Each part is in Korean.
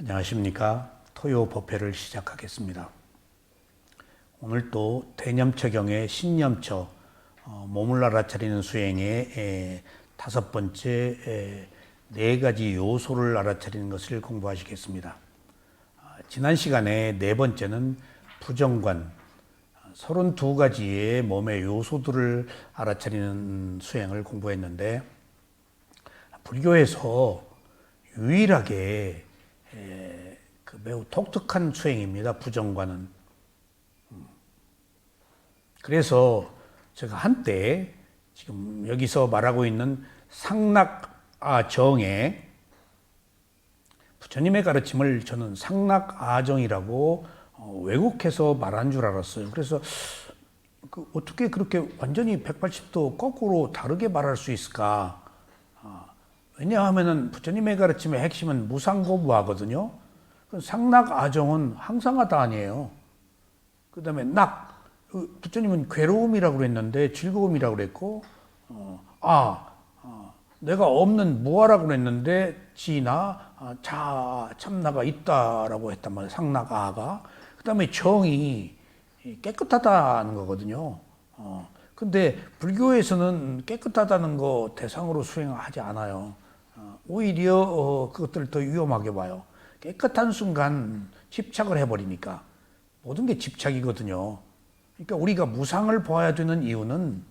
안녕하십니까. 토요 법회를 시작하겠습니다. 오늘 또 대념처경의 신념처 몸을 알아차리는 수행의 다섯 번째 네 가지 요소를 알아차리는 것을 공부하시겠습니다. 지난 시간에 네 번째는 부정관 32가지의 몸의 요소들을 알아차리는 수행을 공부했는데, 불교에서 유일하게 매우 독특한 수행입니다. 부정관은. 그래서 제가 한때 지금 여기서 말하고 있는 상락아정에 부처님의 가르침을 저는 상락아정이라고 왜곡해서 말한 줄 알았어요. 그래서 어떻게 그렇게 완전히 180도 거꾸로 다르게 말할 수 있을까? 왜냐하면 부처님의 가르침의 핵심은 무상고부하거든요. 상락아정은 항상하다 아니에요. 그 다음에 부처님은 괴로움이라고 그랬는데 즐거움이라고 그랬고, 내가 없는 무아라고 그랬는데 참나가 있다라고 했단 말이에요. 상락아가. 그 다음에 정이 깨끗하다는 거거든요. 근데 불교에서는 깨끗하다는 거 대상으로 수행하지 않아요. 오히려 그것들을 더 위험하게 봐요. 깨끗한 순간 집착을 해버리니까 모든 게 집착이거든요. 그러니까 우리가 무상을 보아야 되는 이유는,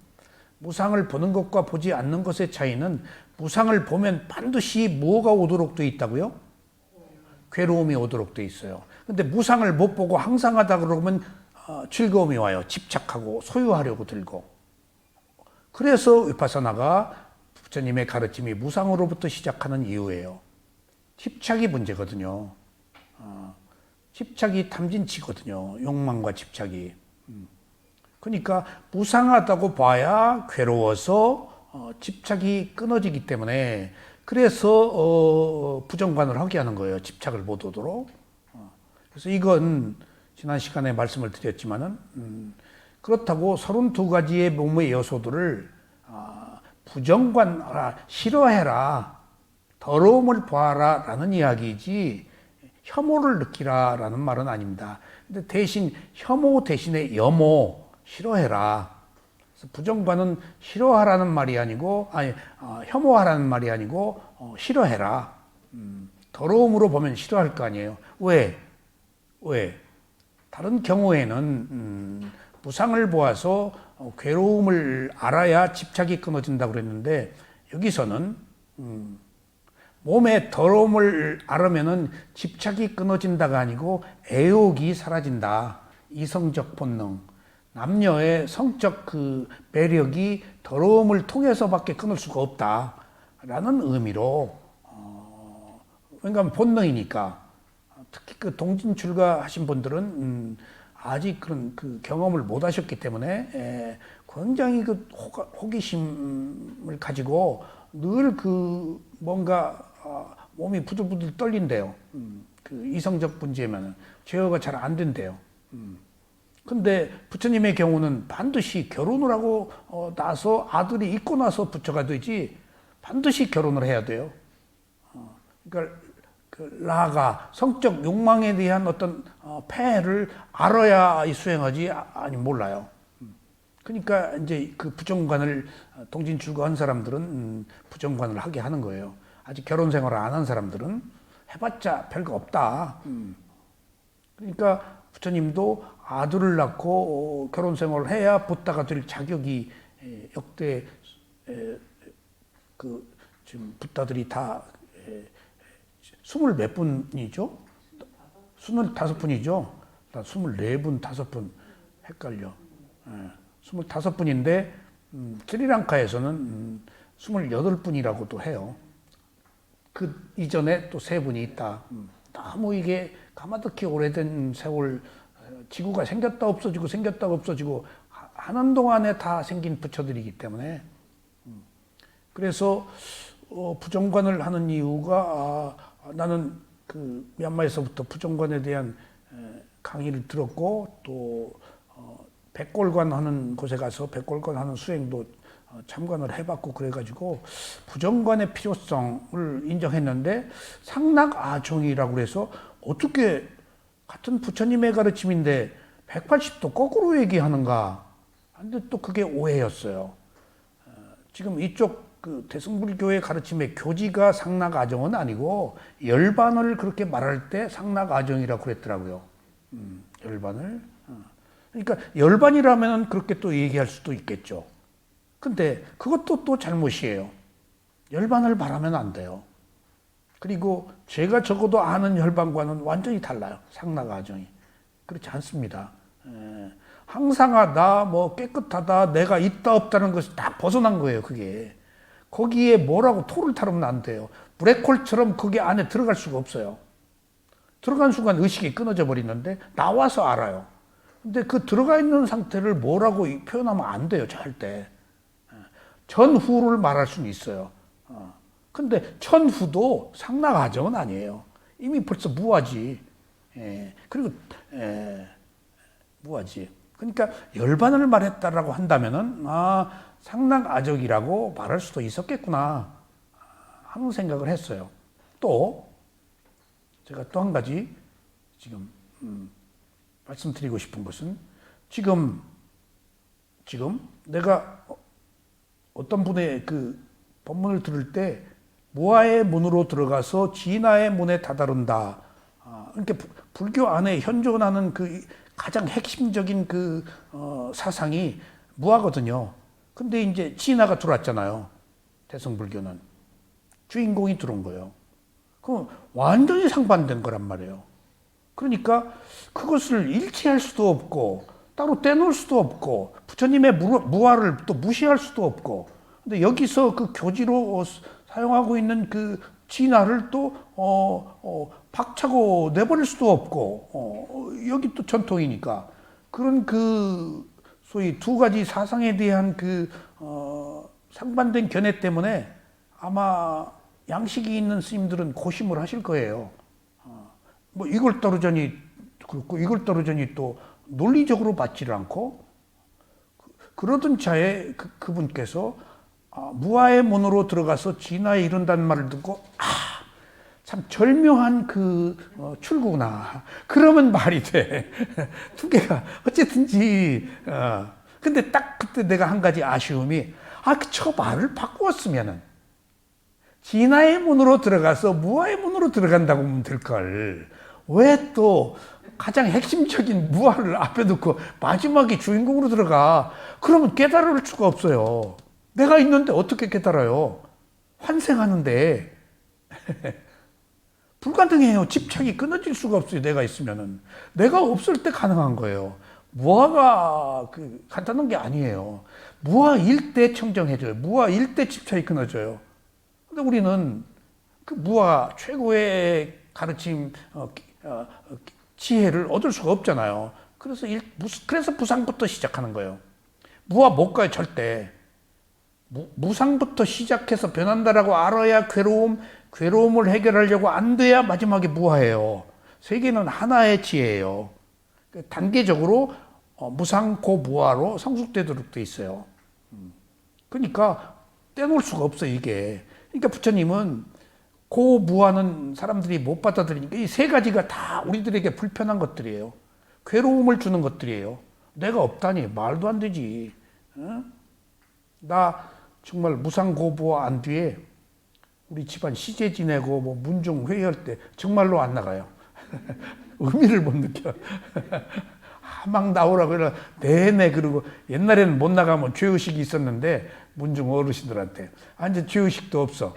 무상을 보는 것과 보지 않는 것의 차이는, 무상을 보면 반드시 뭐가 오도록 돼 있다고요? 괴로움이 오도록 돼 있어요. 근데 무상을 못 보고 항상하다 그러면 즐거움이 와요. 집착하고 소유하려고 들고. 그래서 위파사나가 부처님의 가르침이 무상으로부터 시작하는 이유예요. 집착이 문제거든요. 집착이 탐진치거든요. 욕망과 집착이. 그러니까 무상하다고 봐야 괴로워서 집착이 끊어지기 때문에, 그래서 부정관을 하게 하는 거예요. 집착을 못 오도록. 그래서 이건 지난 시간에 말씀을 드렸지만은, 그렇다고 32가지의 몸의 요소들을 부정관하라, 싫어해라, 더러움을 보아라 라는 이야기이지 혐오를 느끼라 라는 말은 아닙니다. 근데 대신 혐오 대신에 염오, 싫어해라. 그래서 부정관은 싫어하라는 말이 아니고, 혐오하라는 말이 아니고 싫어해라. 더러움으로 보면 싫어할 거 아니에요. 왜? 다른 경우에는 무상을 보아서 괴로움을 알아야 집착이 끊어진다고 그랬는데, 여기서는 몸의 더러움을 알으면은 집착이 끊어진다가 아니고 애욕이 사라진다. 이성적 본능, 남녀의 성적 매력이 더러움을 통해서밖에 끊을 수가 없다라는 의미로, 왜냐하면 본능이니까. 특히 동진출가하신 분들은 아직 그런 경험을 못 하셨기 때문에 굉장히 호기심을 가지고 늘 뭔가 몸이 부들부들 떨린대요. 이성적 문제면은 제어가 잘 안 된대요. 근데 부처님의 경우는 반드시 결혼을 하고 나서 아들이 있고 나서 부처가 되지, 반드시 결혼을 해야 돼요. 그러니까 라가 성적 욕망에 대한 어떤 폐해를 알아야 수행하지, 아니 몰라요. 그러니까 이제 부정관을, 동진출가한 사람들은 부정관을 하게 하는 거예요. 아직 결혼 생활을 안 한 사람들은 해봤자 별거 없다. 그러니까 부처님도 아들을 낳고 결혼 생활을 해야 붓다가 될 자격이, 역대 지금 붓다들이 다 20몇 분이죠? 25분이죠? 나 24분, 5분 헷갈려. 25분인데 스리랑카에서는 28분이라고도 해요. 그 이전에 또 3분이 있다. 너무 이게 가마득히 오래된 세월, 지구가 생겼다 없어지고 생겼다 없어지고 하는 동안에 다 생긴 부처들이기 때문에, 그래서 부정관을 하는 이유가, 나는 미얀마에서부터 부정관에 대한 강의를 들었고, 또 백골관 하는 곳에 가서 백골관 하는 수행도 참관을 해봤고 그래가지고 부정관의 필요성을 인정했는데 상락아정이라고 해서 어떻게 같은 부처님의 가르침인데 180도 거꾸로 얘기하는가? 근데 또 그게 오해였어요. 지금 이쪽 그 대승불교의 가르침의 교지가 상락아정은 아니고 열반을 그렇게 말할 때 상락아정이라고 그랬더라고요. 열반을. 그러니까 열반이라면 그렇게 또 얘기할 수도 있겠죠. 근데 그것도 또 잘못이에요. 열반을 말하면 안 돼요. 그리고 제가 적어도 아는 열반과는 완전히 달라요. 상락아정이. 그렇지 않습니다. 항상하다, 뭐 깨끗하다, 내가 있다 없다는 것이 다 벗어난 거예요. 그게. 거기에 뭐라고 토를 타르면 안 돼요. 블랙홀처럼 거기 안에 들어갈 수가 없어요. 들어간 순간 의식이 끊어져 버리는데 나와서 알아요. 근데 그 들어가 있는 상태를 뭐라고 표현하면 안 돼요. 절대. 전후를 말할 수는 있어요. 근데 전후도 상락아정은 아니에요. 이미 벌써 무아지. 그리고 무아지. 그러니까 열반을 말했다라고 한다면은 상락아정이라고 말할 수도 있었겠구나 하는 생각을 했어요. 또 제가 또 한 가지 지금 말씀드리고 싶은 것은 지금 내가 어떤 분의 그 법문을 들을 때 무아의 문으로 들어가서 진아의 문에 다다른다. 이렇게 불교 안에 현존하는 그 가장 핵심적인 그 사상이 무아거든요. 근데 이제 진아가 들어왔잖아요. 대승불교는 주인공이 들어온 거예요. 그럼 완전히 상반된 거란 말이에요. 그러니까 그것을 일치할 수도 없고 따로 떼놓을 수도 없고 부처님의 무아를 또 무시할 수도 없고 근데 여기서 그 교지로 사용하고 있는 그 진화를 또 박차고 내버릴 수도 없고 여기 또 전통이니까 그런 그 소위 두 가지 사상에 대한 그 상반된 견해 때문에 아마 양식이 있는 스님들은 고심을 하실 거예요. 뭐 이걸 따르자니 그렇고 이걸 따르자니 또 논리적으로 맞지를 않고 그러던 차에 그분께서 무아의 문으로 들어가서 진화에 이른다는 말을 듣고 참 절묘한 그 출구구나. 그러면 말이 돼. 두 개가 어쨌든지 근데 딱 그때 내가 한 가지 아쉬움이 저 말을 바꾸었으면은 진화의 문으로 들어가서 무아의 문으로 들어간다고 하면 될걸. 왜 또 가장 핵심적인 무아를 앞에 두고 마지막에 주인공으로 들어가. 그러면 깨달을 수가 없어요. 내가 있는데 어떻게 깨달아요? 환생하는데. 불가능해요. 집착이 끊어질 수가 없어요. 내가 있으면은. 내가 없을 때 가능한 거예요. 무아가 간단한 게 아니에요. 무아일 때 청정해져요. 무아일 때 집착이 끊어져요. 근데 우리는 그 무아 최고의 가르침, 지혜를 얻을 수가 없잖아요. 그래서 부상부터 시작하는 거예요. 무아 못 가요, 절대. 무상부터 시작해서 변한다라고 알아야 괴로움을 해결하려고 안 돼야 마지막에 무아예요. 세계는 하나의 지혜예요. 단계적으로 무상 고무아로 성숙되도록 돼 있어요. 그러니까 떼놓을 수가 없어요, 이게. 그러니까 부처님은 고무아는 사람들이 못 받아들이니까 이 세 가지가 다 우리들에게 불편한 것들이에요. 괴로움을 주는 것들이에요. 내가 없다니 말도 안 되지. 나 정말 무상고부와 안 뒤에 우리 집안 시제 지내고 뭐 문중 회의할 때 정말로 안 나가요. 의미를 못 느껴. 막 나오라고 그래 내내 그러고 옛날에는 못 나가면 죄의식이 있었는데 문중 어르신들한테 이제 죄의식도 없어.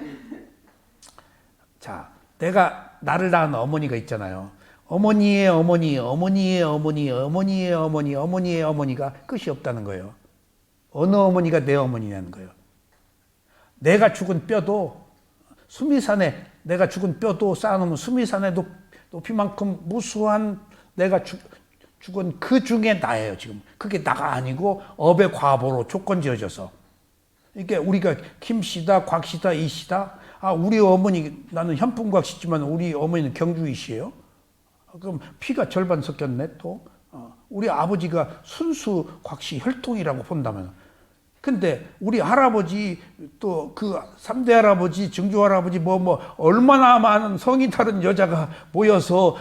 자, 내가 나를 낳은 어머니가 있잖아요. 어머니의 어머니, 어머니의 어머니, 어머니의 어머니, 어머니의 어머니가 끝이 없다는 거예요. 어느 어머니가 내 어머니냐는 거예요. 내가 죽은 뼈도 수미산에 내가 죽은 뼈도 쌓아놓으면 수미산의 높이만큼 무수한 내가 죽은 그 중에 나예요. 지금 그게 나가 아니고 업의 과보로 조건 지어져서 이게 우리가 김씨다, 곽씨다, 이씨다. 우리 어머니 나는 현풍곽씨지만 우리 어머니는 경주이씨예요. 그럼 피가 절반 섞였네 또. 우리 아버지가 순수 곽씨 혈통이라고 본다면 근데 우리 할아버지 또 그 3대 할아버지, 증조 할아버지 얼마나 많은 성이 다른 여자가 모여서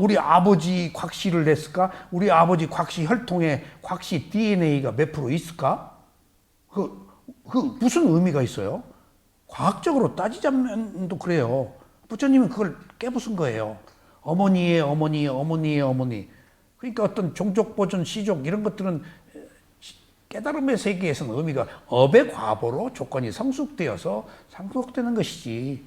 우리 아버지 곽씨를 냈을까? 우리 아버지 곽씨 혈통에 곽씨 DNA가 몇 프로 있을까? 그 무슨 의미가 있어요? 과학적으로 따지자면 또 그래요. 부처님은 그걸 깨부순 거예요. 어머니의 어머니의 어머니의 어머니. 그러니까 어떤 종족 보존 시족 이런 것들은 깨달음의 세계에서는 의미가 업의 과보로 조건이 성숙되어서 상속되는 것이지.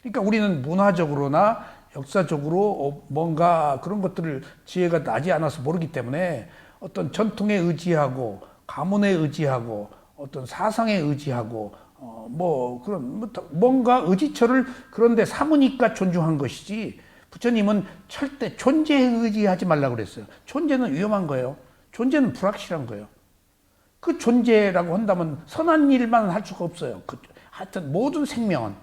그러니까 우리는 문화적으로나 역사적으로 뭔가 그런 것들을 지혜가 나지 않아서 모르기 때문에 어떤 전통에 의지하고 가문에 의지하고 어떤 사상에 의지하고 그런 뭔가 의지처를 그런데 삼으니까 존중한 것이지. 부처님은 절대 존재에 의지하지 말라고 그랬어요. 존재는 위험한 거예요. 존재는 불확실한 거예요. 그 존재라고 한다면 선한 일만 할 수가 없어요. 하여튼 모든 생명은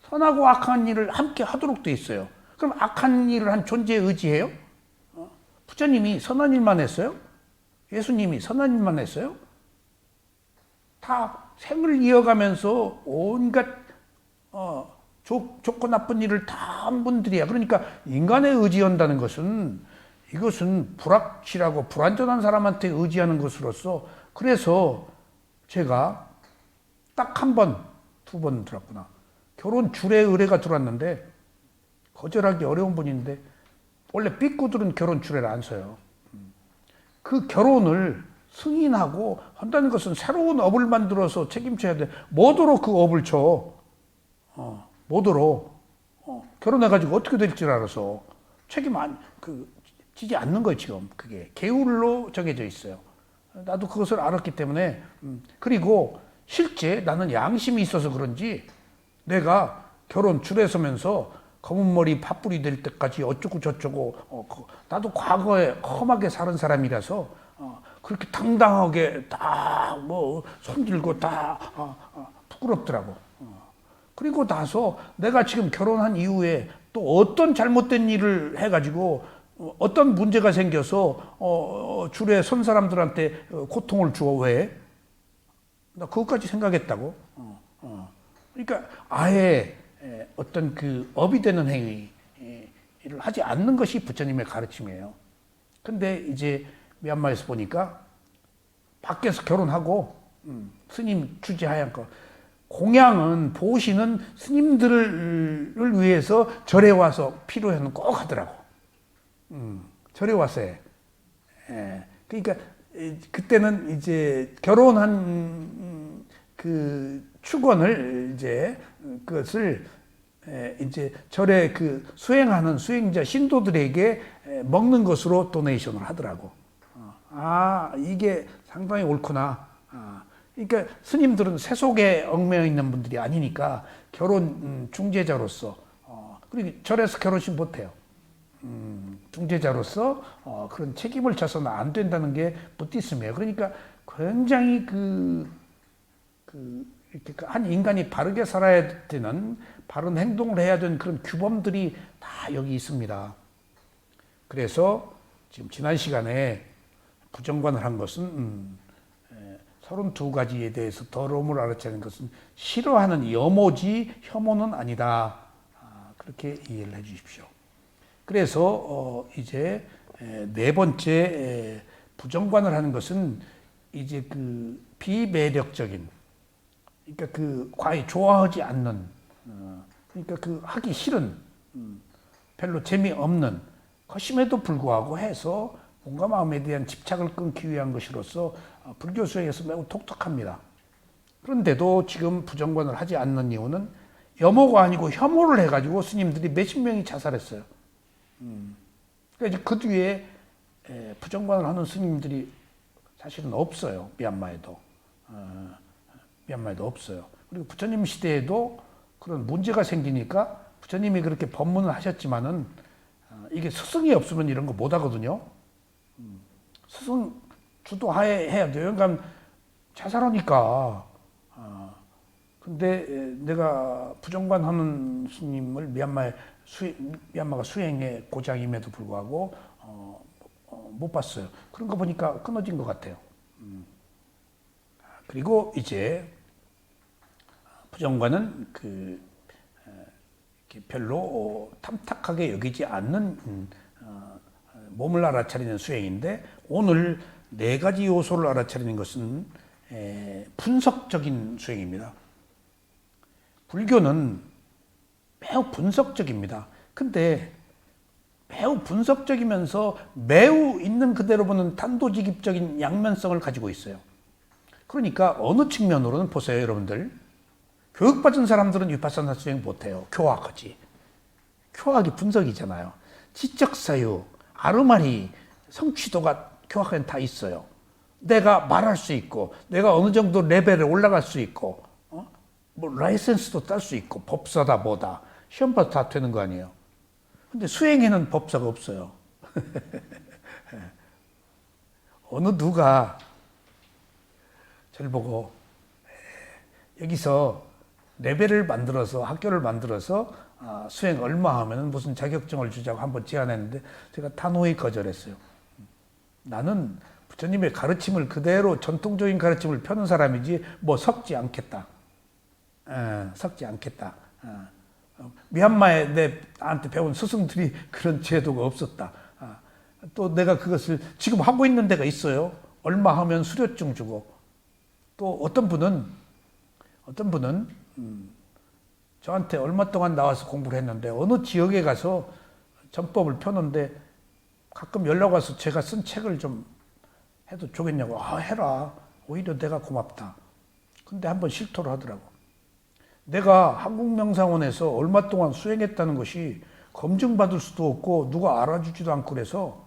선하고 악한 일을 함께 하도록 돼 있어요. 그럼 악한 일을 한 존재에 의지해요? 부처님이 선한 일만 했어요? 예수님이 선한 일만 했어요? 다 생을 이어가면서 온갖 좋고 나쁜 일을 다 한 분들이야. 그러니까 인간에 의지한다는 것은 이것은 불확실하고 불완전한 사람한테 의지하는 것으로서 그래서 제가 딱 한 번, 두 번 들었구나. 결혼 주례 의뢰가 들어왔는데 거절하기 어려운 분인데 원래 삐꾸들은 결혼 주례를 안 써요. 그 결혼을 승인하고 한다는 것은 새로운 업을 만들어서 책임져야 돼. 뭐도록 그 업을 쳐. 뭐도록. 결혼해가지고 어떻게 될 줄 알아서 책임 지지 않는 거예요, 지금. 그게. 계율로 정해져 있어요. 나도 그것을 알았기 때문에. 그리고 실제 나는 양심이 있어서 그런지 내가 결혼 줄에 서면서 검은 머리 팥불이 될 때까지 어쩌고 저쩌고, 나도 과거에 험하게 사는 사람이라서 그렇게 당당하게 다 손들고 다 부끄럽더라고. 그리고 나서 내가 지금 결혼한 이후에 또 어떤 잘못된 일을 해가지고 어떤 문제가 생겨서 주례 선 사람들한테 고통을 주어. 왜? 나 그것까지 생각했다고. 그러니까 아예 어떤 그 업이 되는 행위를 하지 않는 것이 부처님의 가르침이에요. 근데 이제 미얀마에서 보니까 밖에서 결혼하고 스님 주재하얀 거 공양은 보시는 스님들을 위해서 절에 와서 필요해는 꼭 하더라고. 절에 와서 해. 그러니까 그때는 이제 결혼한 그 축원을 이제 그것을 이제 절에 그 수행하는 수행자 신도들에게 먹는 것으로 도네이션을 하더라고. 이게 상당히 옳구나. 그러니까 스님들은 세속에 얽매여 있는 분들이 아니니까 결혼 중재자로서 그리고 절에서 결혼식 못해요. 중재자로서 그런 책임을 져서는 안 된다는 게 부티즘이에요. 그러니까 굉장히 이렇게 한 인간이 바르게 살아야 되는 바른 행동을 해야 되는 그런 규범들이 다 여기 있습니다. 그래서 지금 지난 시간에 부정관을 한 것은 32가지에 대해서 더러움을 알아채는 것은 싫어하는 염오지 혐오는 아니다. 그렇게 이해를 해 주십시오. 그래서 이제 네 번째 부정관을 하는 것은 이제 그 비매력적인, 그러니까 그 과히 좋아하지 않는, 그러니까 그 하기 싫은, 별로 재미없는 것임에도 불구하고 해서 몸과 마음에 대한 집착을 끊기 위한 것으로서 불교 수행에서 매우 독특합니다. 그런데도 지금 부정관을 하지 않는 이유는 염오가 아니고 혐오를 해가지고 스님들이 몇십 명이 자살했어요. 그러니까 그 뒤에 부정관을 하는 스님들이 사실은 없어요. 미얀마에도. 미얀마에도 없어요. 그리고 부처님 시대에도 그런 문제가 생기니까 부처님이 그렇게 법문을 하셨지만은 이게 스승이 없으면 이런 거 못 하거든요. 스승 주도하에 해야 돼요. 그러니까 자살하니까. 근데 내가 부정관 하는 스님을 미얀마가 수행의 고장임에도 불구하고 못 봤어요. 그런 거 보니까 끊어진 것 같아요. 그리고 이제 부정관은 별로 탐탁하게 여기지 않는 몸을 알아차리는 수행인데, 오늘 네 가지 요소를 알아차리는 것은 분석적인 수행입니다. 불교는 매우 분석적입니다. 근데 매우 분석적이면서 매우 있는 그대로 보는 단도직입적인 양면성을 가지고 있어요. 그러니까 어느 측면으로는 보세요, 여러분들. 교육받은 사람들은 위파사나 수행 못해요. 교학하지. 교학이 분석이잖아요. 지적사유, 아르마리, 성취도가 교학에는 다 있어요. 내가 말할 수 있고, 내가 어느 정도 레벨에 올라갈 수 있고, 뭐 라이센스도 딸 수 있고, 법사다 뭐다 시험 봐도 다 되는 거 아니에요. 근데 수행에는 법사가 없어요. 어느 누가 저를 보고 여기서 레벨을 만들어서, 학교를 만들어서 수행 얼마 하면 무슨 자격증을 주자고 한번 제안했는데 제가 단호히 거절했어요. 나는 부처님의 가르침을 그대로 전통적인 가르침을 펴는 사람이지 뭐 섞지 않겠다. 섞지 않겠다. 미얀마에 나한테 배운 스승들이 그런 제도가 없었다. 또 내가 그것을 지금 하고 있는 데가 있어요. 얼마 하면 수료증 주고. 또 어떤 분은 저한테 얼마 동안 나와서 공부를 했는데 어느 지역에 가서 전법을 펴는데 가끔 연락 와서 제가 쓴 책을 좀 해도 좋겠냐고. 해라. 오히려 내가 고맙다. 근데 한번 실토를 하더라고. 내가 한국명상원에서 얼마 동안 수행했다는 것이 검증받을 수도 없고 누가 알아주지도 않고 그래서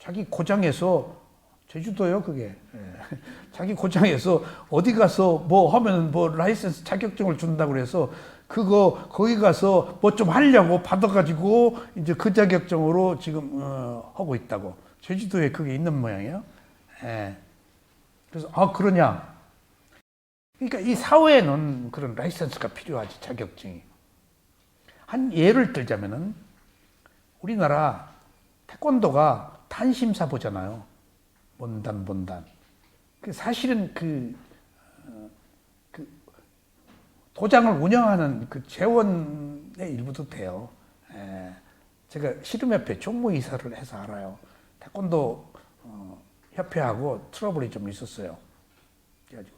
자기 고장에서, 제주도요 그게, 자기 고장에서 어디 가서 뭐 하면 뭐 라이센스 자격증을 준다고 그래서 그거 거기 가서 뭐 좀 하려고 받아가지고 이제 그 자격증으로 지금 하고 있다고. 제주도에 그게 있는 모양이에요. 그래서 그러냐. 그러니까 이 사회에는 그런 라이센스가 필요하지, 자격증이. 한 예를 들자면은 우리나라 태권도가 단심사 보잖아요. 본단. 사실은 그 도장을 운영하는 그 재원의 일부도 돼요. 제가 씨름협회 총무이사를 해서 알아요. 태권도 협회하고 트러블이 좀 있었어요. 그래가지고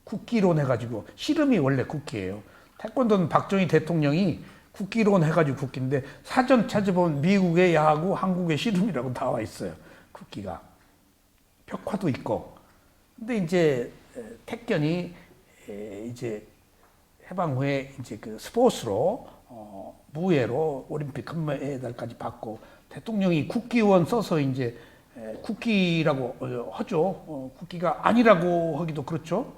국기론 해가지고, 씨름이 원래 국기예요. 태권도는 박정희 대통령이 국기론 해가지고 국기인데 사전 찾아보면 미국의 야구, 한국의 씨름이라고 나와 있어요. 국기가. 벽화도 있고. 근데 이제 택견이 이제 해방 후에 이제 그 스포츠로 무예로 올림픽 금메달까지 받고, 대통령이 국기원 써서 이제 국기라고 하죠. 국기가 아니라고 하기도 그렇죠.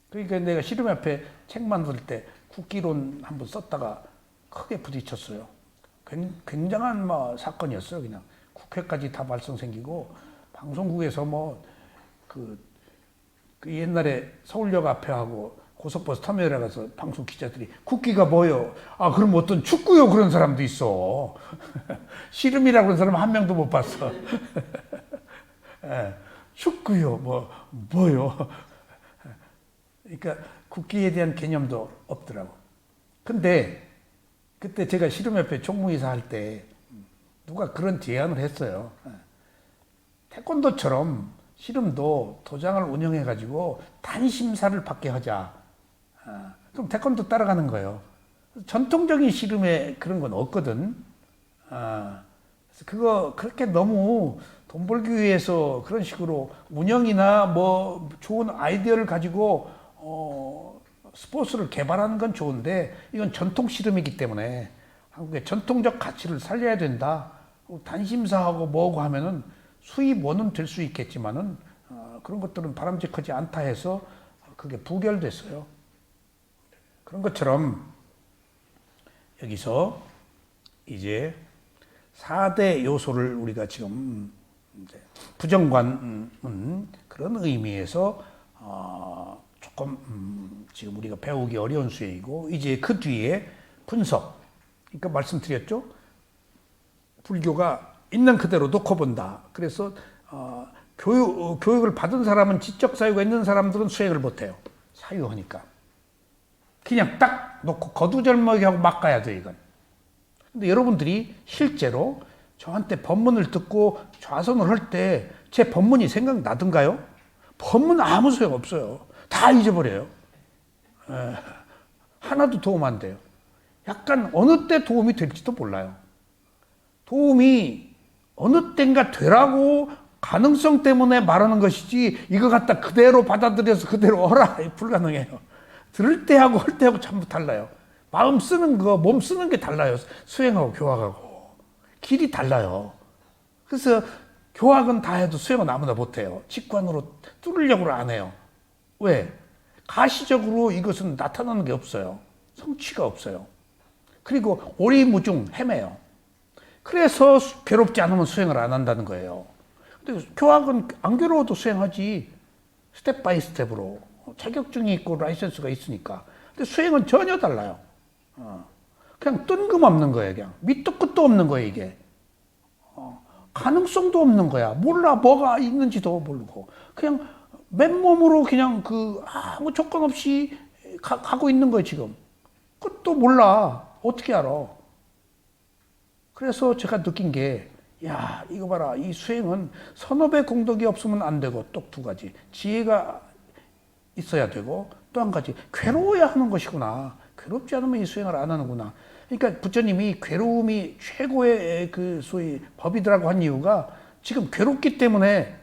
그러니까 내가 씨름협회 책 만들 때 국기론 한번 썼다가 크게 부딪혔어요. 굉장한 사건이었어요. 그냥 국회까지 다 발성 생기고, 방송국에서 그 옛날에 서울역 앞에 하고 고속버스 터미널에 가서 방송 기자들이 국기가 뭐요? 그럼 어떤 축구요? 그런 사람도 있어. 씨름이라고 그런 사람 한 명도 못 봤어. 축구요? 뭐요? 그러니까 국기에 대한 개념도 없더라고. 근데 그때 제가 씨름협회 총무이사 할 때 누가 그런 제안을 했어요. 태권도처럼 씨름도 도장을 운영해가지고 단심사를 받게 하자. 그럼 태권도 따라가는 거예요. 전통적인 씨름에 그런 건 없거든. 그래서 그거 그렇게 너무 돈 벌기 위해서 그런 식으로 운영이나 뭐 좋은 아이디어를 가지고 스포츠를 개발하는 건 좋은데, 이건 전통 씨름이기 때문에 한국의 전통적 가치를 살려야 된다. 단심사하고 뭐고 하면은 수입원은 될 수 있겠지만은 그런 것들은 바람직하지 않다 해서 그게 부결됐어요. 그런 것처럼 여기서 이제 4대 요소를 우리가 지금 이제 부정관은 그런 의미에서 조금 지금 우리가 배우기 어려운 수행이고, 이제 그 뒤에 분석. 그러니까 말씀드렸죠. 불교가 있는 그대로 놓고 본다. 그래서 교육을 받은 사람은, 지적 사유가 있는 사람들은 수행을 못해요. 사유하니까. 그냥 딱 놓고 거두절먹이 하고 막 가야 돼, 이건. 근데 여러분들이 실제로 저한테 법문을 듣고 좌선을 할 때 제 법문이 생각나던가요? 법문 아무 소용 없어요. 다 잊어버려요. 하나도 도움 안 돼요. 약간 어느 때 도움이 될지도 몰라요. 도움이 어느 때인가 되라고 가능성 때문에 말하는 것이지, 이거 갖다 그대로 받아들여서 그대로 어라, 불가능해요. 들을 때하고 할 때하고 전부 달라요. 마음 쓰는 거, 몸 쓰는 게 달라요. 수행하고 교학하고. 길이 달라요. 그래서 교학은 다 해도 수행은 아무나 못해요. 직관으로 뚫으려고 안 해요. 왜? 가시적으로 이것은 나타나는 게 없어요. 성취가 없어요. 그리고 오리무중 헤매요. 그래서 괴롭지 않으면 수행을 안 한다는 거예요. 근데 교학은 안 괴로워도 수행하지. 스텝 바이 스텝으로. 자격증이 있고 라이센스가 있으니까. 근데 수행은 전혀 달라요. 그냥 뜬금없는 거예요. 그냥 밑도 끝도 없는 거예요, 이게. 가능성도 없는 거야. 몰라, 뭐가 있는지도 모르고. 그냥 맨몸으로 그냥 아무 조건 없이 가고 있는 거예요, 지금. 끝도 몰라. 어떻게 알아? 그래서 제가 느낀 게, 야, 이거 봐라. 이 수행은 선업의 공덕이 없으면 안 되고, 또 두 가지. 지혜가 있어야 되고, 또 한 가지. 괴로워야 하는 것이구나. 괴롭지 않으면 이 수행을 안 하는구나. 그러니까 부처님이 괴로움이 최고의 소위 법이더라고 한 이유가, 지금 괴롭기 때문에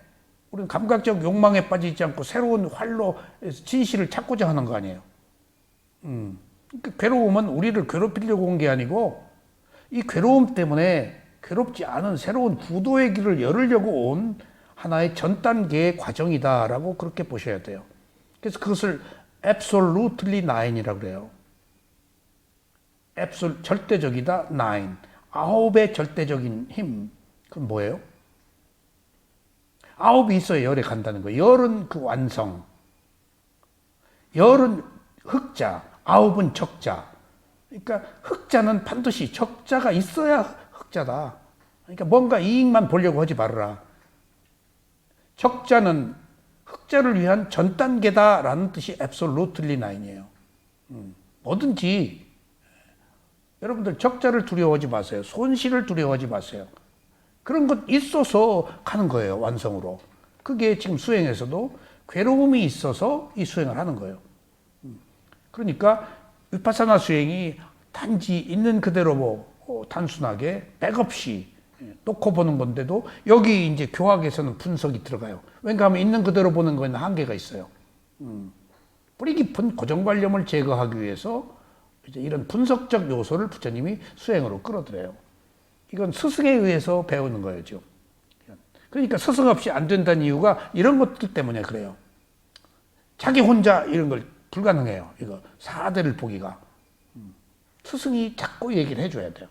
우리는 감각적 욕망에 빠지지 않고 새로운 활로 진실을 찾고자 하는 거 아니에요. 그러니까 괴로움은 우리를 괴롭히려고 온 게 아니고, 이 괴로움 때문에 괴롭지 않은 새로운 부도의 길을 열으려고 온 하나의 전 단계의 과정이다라고 그렇게 보셔야 돼요. 그래서 그것을 absolutely nine이라고 그래요. 절대적이다, nine. 9의 절대적인 힘. 그건 뭐예요? 9이 있어야 열에 간다는 거예요. 열은 그 완성. 열은 흑자, 9은 적자. 그러니까 흑자는 반드시 적자가 있어야 흑자다. 그러니까 뭔가 이익만 보려고 하지 말아라. 적자는 흑자를 위한 전 단계다라는 뜻이 absolutely nine이에요. 뭐든지 여러분들 적자를 두려워하지 마세요. 손실을 두려워하지 마세요. 그런 것 있어서 가는 거예요, 완성으로. 그게 지금 수행에서도 괴로움이 있어서 이 수행을 하는 거예요. 그러니까 위파사나 수행이 단지 있는 그대로 단순하게 백없이 놓고 보는 건데도, 여기 이제 교학에서는 분석이 들어가요. 왜냐하면 있는 그대로 보는 거에는 한계가 있어요. 뿌리 깊은 고정관념을 제거하기 위해서 이제 이런 분석적 요소를 부처님이 수행으로 끌어들여요. 이건 스승에 의해서 배우는 거예요, 지금. 그러니까 스승 없이 안 된다는 이유가 이런 것들 때문에 그래요. 자기 혼자 이런 걸 불가능해요. 이거 4대를 보기가. 스승이 자꾸 얘기를 해줘야 돼요.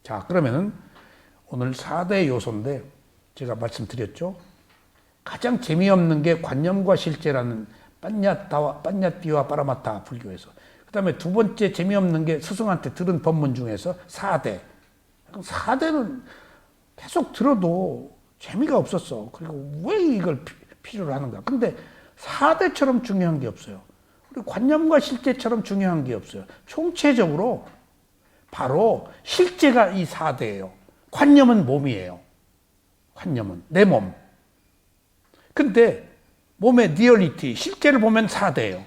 자, 그러면은 오늘 4대 요소인데 제가 말씀드렸죠. 가장 재미없는 게 관념과 실제라는 빠냐띠와 빠라마타 불교에서. 그 다음에 두 번째 재미없는 게 스승한테 들은 법문 중에서 4대. 4대는 계속 들어도 재미가 없었어. 그리고 왜 이걸 필요로 하는가. 근데 4대처럼 중요한 게 없어요. 그리고 관념과 실제처럼 중요한 게 없어요. 총체적으로 바로 실제가 이 4대예요. 관념은 몸이에요. 관념은 내 몸. 근데 몸의 리얼리티, 실제를 보면 4대예요.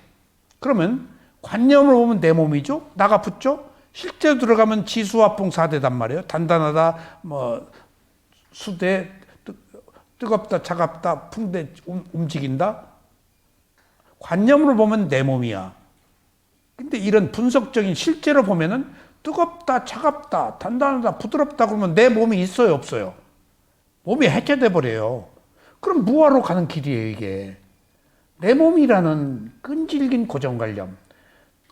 그러면 관념을 보면 내 몸이죠. 나가 붙죠. 실제로 들어가면 지수화풍 4대단 말이에요. 단단하다, 수대, 뜨겁다, 차갑다, 풍대, 움직인다. 관념으로 보면 내 몸이야. 근데 이런 분석적인 실제로 보면은 뜨겁다, 차갑다, 단단하다, 부드럽다 그러면 내 몸이 있어요, 없어요? 몸이 해체돼 버려요. 그럼 무화로 가는 길이에요, 이게. 내 몸이라는 끈질긴 고정관념.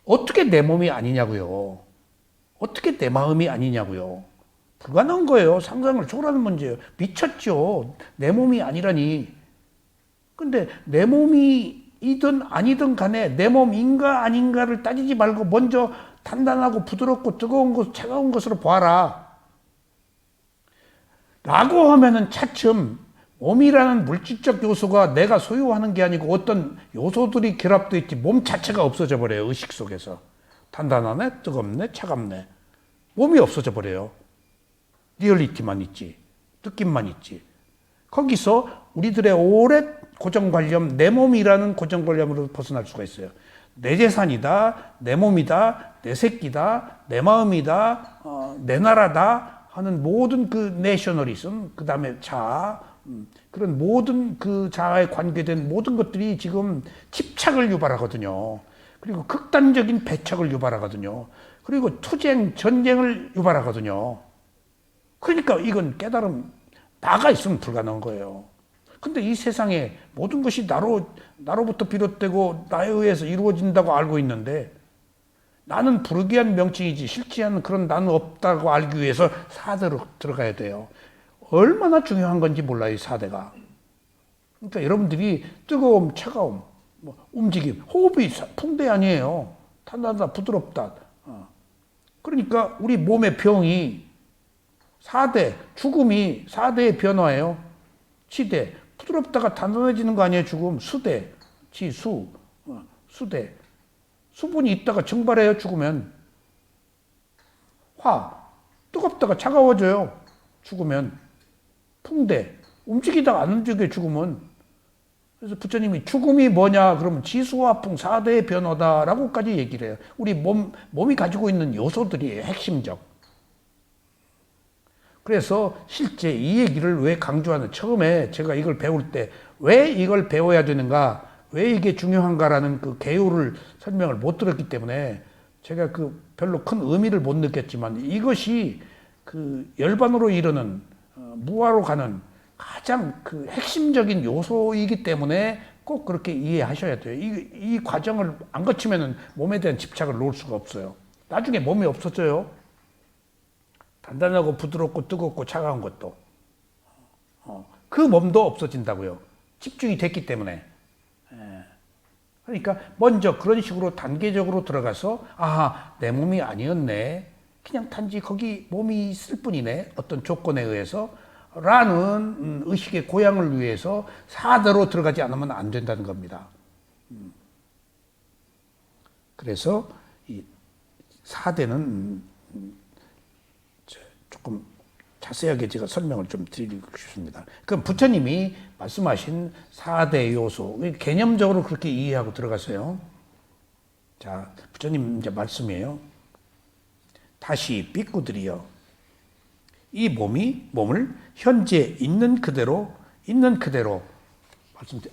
어떻게 내 몸이 아니냐고요. 어떻게 내 마음이 아니냐고요. 불가능한 거예요. 상상을 초월하는 문제예요. 미쳤죠. 내 몸이 아니라니. 근데 내 몸이든 아니든 간에 내 몸인가 아닌가를 따지지 말고 먼저 단단하고 부드럽고 뜨거운 것, 차가운 것으로 봐라. 라고 하면은 차츰 몸이라는 물질적 요소가 내가 소유하는 게 아니고 어떤 요소들이 결합되어 있지 몸 자체가 없어져 버려요. 의식 속에서. 단단하네, 뜨겁네, 차갑네. 몸이 없어져 버려요. 리얼리티만 있지. 느낌만 있지. 거기서 우리들의 오랜 고정관념, 내 몸이라는 고정관념으로 벗어날 수가 있어요. 내 재산이다, 내 몸이다, 내 새끼다, 내 마음이다, 내 나라다 하는 모든 그 내셔널리즘, 그 다음에 자아, 그런 모든 그 자아에 관계된 모든 것들이 지금 집착을 유발하거든요. 그리고 극단적인 배척을 유발하거든요. 그리고 투쟁, 전쟁을 유발하거든요. 그러니까 이건 깨달음, 나가 있으면 불가능한 거예요. 근데 이 세상에 모든 것이 나로부터 비롯되고 나에 의해서 이루어진다고 알고 있는데 나는 부르기한 명칭이지 실지 않은 그런 나는 없다고 알기 위해서 사대로 들어가야 돼요. 얼마나 중요한 건지 몰라요, 이 사대가. 그러니까 여러분들이 뜨거움, 차가움, 움직임, 호흡이 풍대 아니에요. 단단하다, 부드럽다. 그러니까 우리 몸의 병이 4대, 죽음이 4대의 변화예요. 치대, 부드럽다가 단단해지는 거 아니에요, 죽음. 수대, 지수, 수대. 수분이 있다가 증발해요, 죽으면. 화, 뜨겁다가 차가워져요, 죽으면. 풍대, 움직이다가 안 움직여요, 죽으면. 그래서 부처님이 죽음이 뭐냐, 그러면 지수화풍 4대의 변화다라고까지 얘기를 해요. 우리 몸이 가지고 있는 요소들이에요, 핵심적. 그래서 실제 이 얘기를 왜 강조하는, 처음에 제가 이걸 배울 때 왜 이걸 배워야 되는가, 왜 이게 중요한가라는 그 개요를 설명을 못 들었기 때문에 제가 그 별로 큰 의미를 못 느꼈지만 이것이 그 열반으로 이르는 무아로 가는 가장 그 핵심적인 요소이기 때문에 꼭 그렇게 이해하셔야 돼요. 이 과정을 안 거치면은 몸에 대한 집착을 놓을 수가 없어요. 나중에 몸이 없어져요. 단단하고 부드럽고 뜨겁고 차가운 것도. 그 몸도 없어진다고요. 집중이 됐기 때문에. 그러니까 먼저 그런 식으로 단계적으로 들어가서 아하, 내 몸이 아니었네. 그냥 단지 거기 몸이 있을 뿐이네. 어떤 조건에 의해서. 라는 의식의 고양을 위해서 4대로 들어가지 않으면 안 된다는 겁니다. 그래서 이 4대는 조금 자세하게 제가 설명을 좀 드리고 싶습니다. 그럼 부처님이 말씀하신 4대 요소, 개념적으로 그렇게 이해하고 들어가세요. 자, 부처님 이제 말씀이에요. 다시 삐꾸들이여, 이 몸을 현재 있는 그대로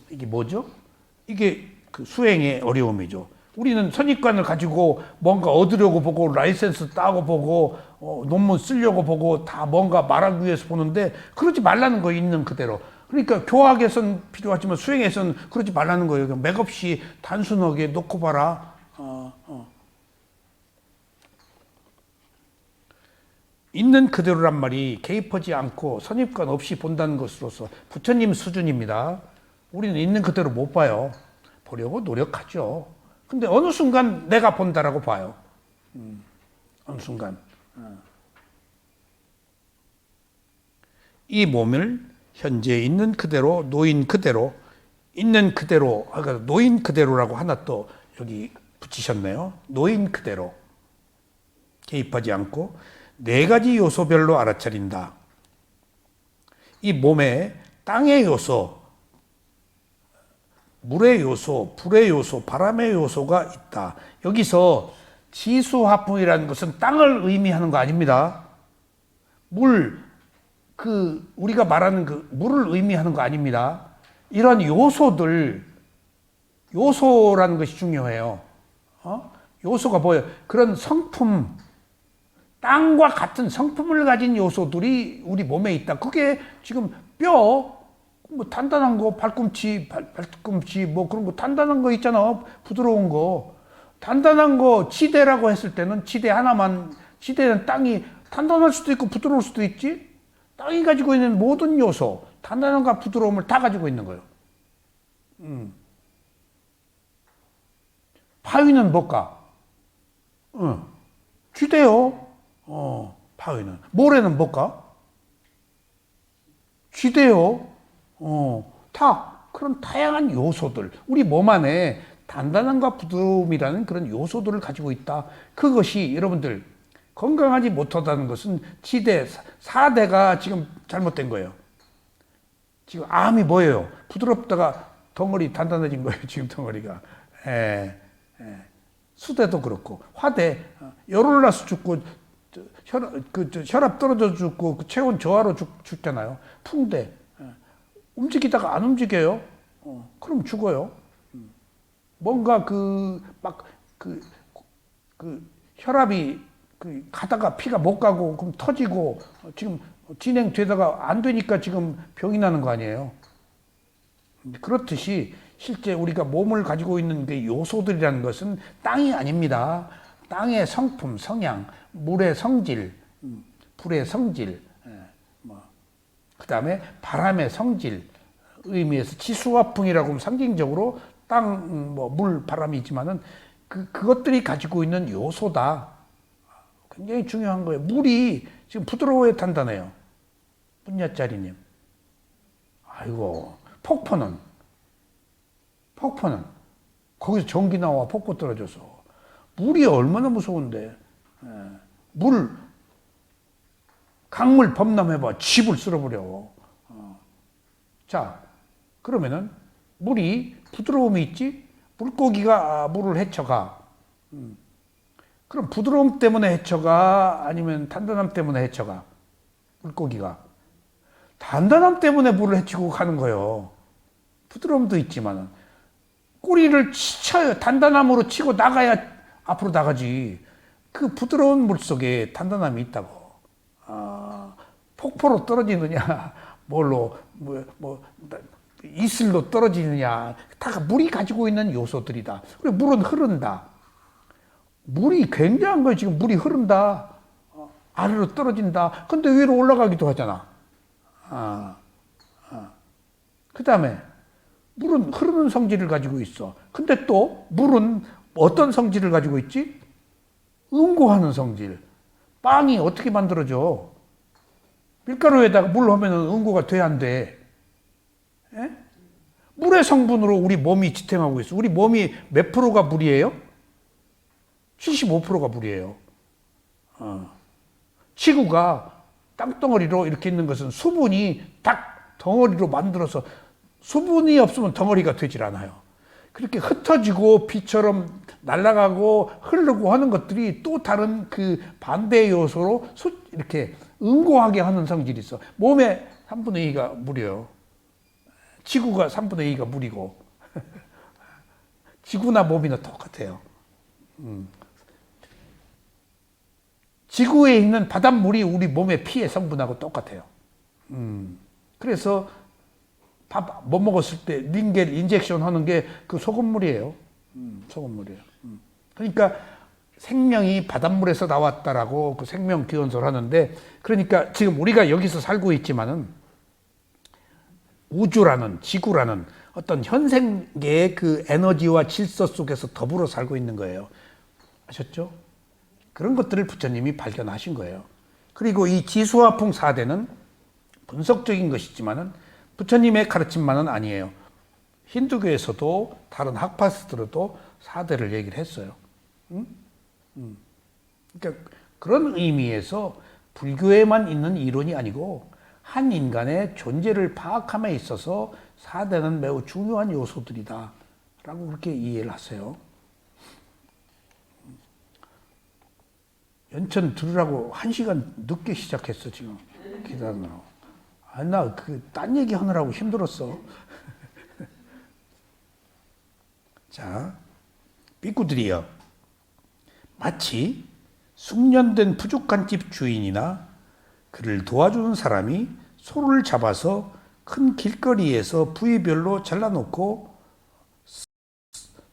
이게 뭐죠? 이게 그 수행의 어려움이죠. 우리는 선입관을 가지고 뭔가 얻으려고 보고 라이센스 따고 보고 논문 쓰려고 보고 다 뭔가 말하기 위해서 보는데 그러지 말라는 거예요. 있는 그대로. 그러니까 교학에선 필요하지만 수행에서는 그러지 말라는 거예요. 맥없이 단순하게 놓고 봐라. 있는 그대로란 말이 개입하지 않고 선입관 없이 본다는 것으로서 부처님 수준입니다. 우리는 있는 그대로 못 봐요. 보려고 노력하죠. 근데 어느 순간 내가 본다라고 봐요. 어느 순간. 이 몸을 현재 있는 그대로, 노인 그대로, 있는 그대로, 그러니까 노인 그대로라고 하나 또 여기 붙이셨네요. 노인 그대로. 개입하지 않고 4가지 요소별로 알아차린다. 이 몸에 땅의 요소, 물의 요소, 불의 요소, 바람의 요소가 있다. 여기서 지수화풍이라는 것은 땅을 의미하는 거 아닙니다. 물, 우리가 말하는 그 물을 의미하는 거 아닙니다. 이런 요소라는 것이 중요해요. 요소가 뭐예요? 그런 성품, 땅과 같은 성품을 가진 요소들이 우리 몸에 있다. 그게 지금 뼈, 단단한 거, 발꿈치, 뭐 그런 거 단단한 거 있잖아. 부드러운 거. 단단한 거, 지대라고 했을 때는 지대 하나만, 지대는 땅이 단단할 수도 있고 부드러울 수도 있지. 땅이 가지고 있는 모든 요소, 단단함과 부드러움을 다 가지고 있는 거예요. 바위는 뭘까? 쥐대요. 바위는. 모래는 뭘까? 쥐대요. 다 그런 다양한 요소들, 우리 몸 안에 단단함과 부드러움이라는 그런 요소들을 가지고 있다. 그것이 여러분들 건강하지 못하다는 것은 지대, 4대가 지금 잘못된 거예요. 지금 암이 뭐예요? 부드럽다가 덩어리 단단해진 거예요. 지금 덩어리가. 예, 예. 수대도 그렇고 화대, 열을 나서 죽고 혈압 떨어져 죽고 체온 저하로 죽잖아요. 풍대, 움직이다가 안 움직여요. 그럼 죽어요. 뭔가 혈압이 가다가 피가 못 가고 그럼 터지고 지금 진행되다가 안 되니까 지금 병이 나는 거 아니에요. 그렇듯이 실제 우리가 몸을 가지고 있는 그 요소들이라는 것은 땅이 아닙니다. 땅의 성품, 성향, 물의 성질, 불의 성질, 그 다음에 바람의 성질 의미에서 지수화풍이라고 하면 상징적으로 땅, 물, 바람이 있지만은 그것들이 가지고 있는 요소다. 굉장히 중요한 거예요. 물이 지금 부드러워야 단단해요. 문야짜리님. 아이고, 폭포는 거기서 전기 나와 폭포 떨어져서 물이 얼마나 무서운데. 강물 범람해봐 집을 쓸어버려. 자, 그러면은 물이 부드러움이 있지. 물고기가 물을 헤쳐가. 그럼 부드러움 때문에 헤쳐가 아니면 단단함 때문에 헤쳐가? 물고기가 단단함 때문에 물을 헤치고 가는 거예요. 부드러움도 있지만은 꼬리를 치쳐요. 단단함으로 치고 나가야 앞으로 나가지. 그 부드러운 물 속에 단단함이 있다고. 폭포로 떨어지느냐, 이슬로 떨어지느냐, 다 물이 가지고 있는 요소들이다. 그리고 물은 흐른다. 물이 굉장한 거예요. 지금 물이 흐른다. 아래로 떨어진다. 근데 위로 올라가기도 하잖아. 그 다음에 물은 흐르는 성질을 가지고 있어. 근데 또 물은 어떤 성질을 가지고 있지? 응고하는 성질. 빵이 어떻게 만들어져? 밀가루에다가 물 하면은 응고가 돼, 안 돼? 예? 물의 성분으로 우리 몸이 지탱하고 있어. 우리 몸이 몇 프로가 물이에요? 75%가 물이에요. 지구가 땅덩어리로 이렇게 있는 것은 수분이 딱 덩어리로 만들어서 수분이 없으면 덩어리가 되질 않아요. 그렇게 흩어지고 비처럼 날아가고 흐르고 하는 것들이 또 다른 그 반대 요소로 이렇게 응고하게 하는 성질이 있어. 몸의 3분의 2가 물이에요. 지구가 3분의 2가 물이고 지구나 몸이나 똑같아요. 지구에 있는 바닷물이 우리 몸의 피의 성분하고 똑같아요. 그래서 밥 못 먹었을 때 링겔 인젝션 하는 게 그 소금물이에요. 소금물이에요. 그러니까 생명이 바닷물에서 나왔다라고 그 생명 기원설 하는데, 그러니까 지금 우리가 여기서 살고 있지만은 우주라는, 지구라는 어떤 현생계의 그 에너지와 질서 속에서 더불어 살고 있는 거예요. 아셨죠? 그런 것들을 부처님이 발견하신 거예요. 그리고 이 지수화풍 4대는 분석적인 것이지만은 부처님의 가르침만은 아니에요. 힌두교에서도 다른 학파스들도 4대를 얘기를 했어요. 그러니까 그런 의미에서 불교에만 있는 이론이 아니고 한 인간의 존재를 파악함에 있어서 4대는 매우 중요한 요소들이다 라고 그렇게 이해를 하세요. 연천 들으라고 1시간 늦게 시작했어 지금 기다리느라고. 나 딴 얘기 하느라고 힘들었어. 자, 삐꾸들이여, 마치 숙련된 부족한 집 주인이나 그를 도와주는 사람이 소를 잡아서 큰 길거리에서 부위별로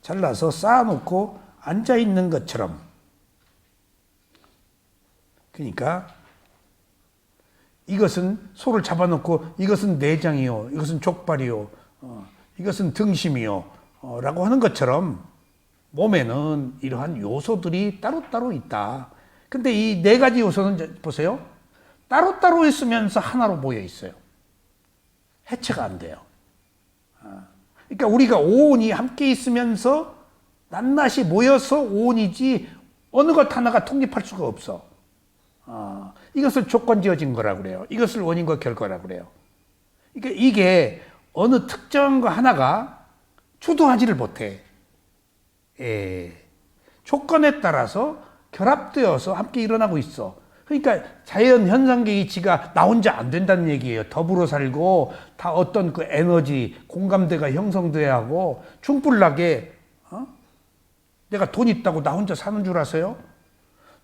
잘라서 쌓아놓고 앉아있는 것처럼. 그러니까 이것은 소를 잡아놓고 이것은 내장이요, 이것은 족발이요, 이것은 등심이요 라고 하는 것처럼 몸에는 이러한 요소들이 따로따로 있다. 근데 이 4가지 요소는 보세요. 따로따로 있으면서 하나로 모여 있어요. 해체가 안 돼요. 그러니까 우리가 오온이 함께 있으면서 낱낱이 모여서 오온이지 어느 것 하나가 독립할 수가 없어. 이것을 조건지어진 거라고 그래요. 이것을 원인과 결과라고 그래요. 그러니까 이게 어느 특정한 거 하나가 주도하지를 못해. 조건에 따라서 결합되어서 함께 일어나고 있어. 그러니까 자연 현상계 이치가 나 혼자 안 된다는 얘기예요. 더불어 살고 다 어떤 그 에너지, 공감대가 형성돼야 하고 충불나게 내가 돈 있다고 나 혼자 사는 줄 아세요?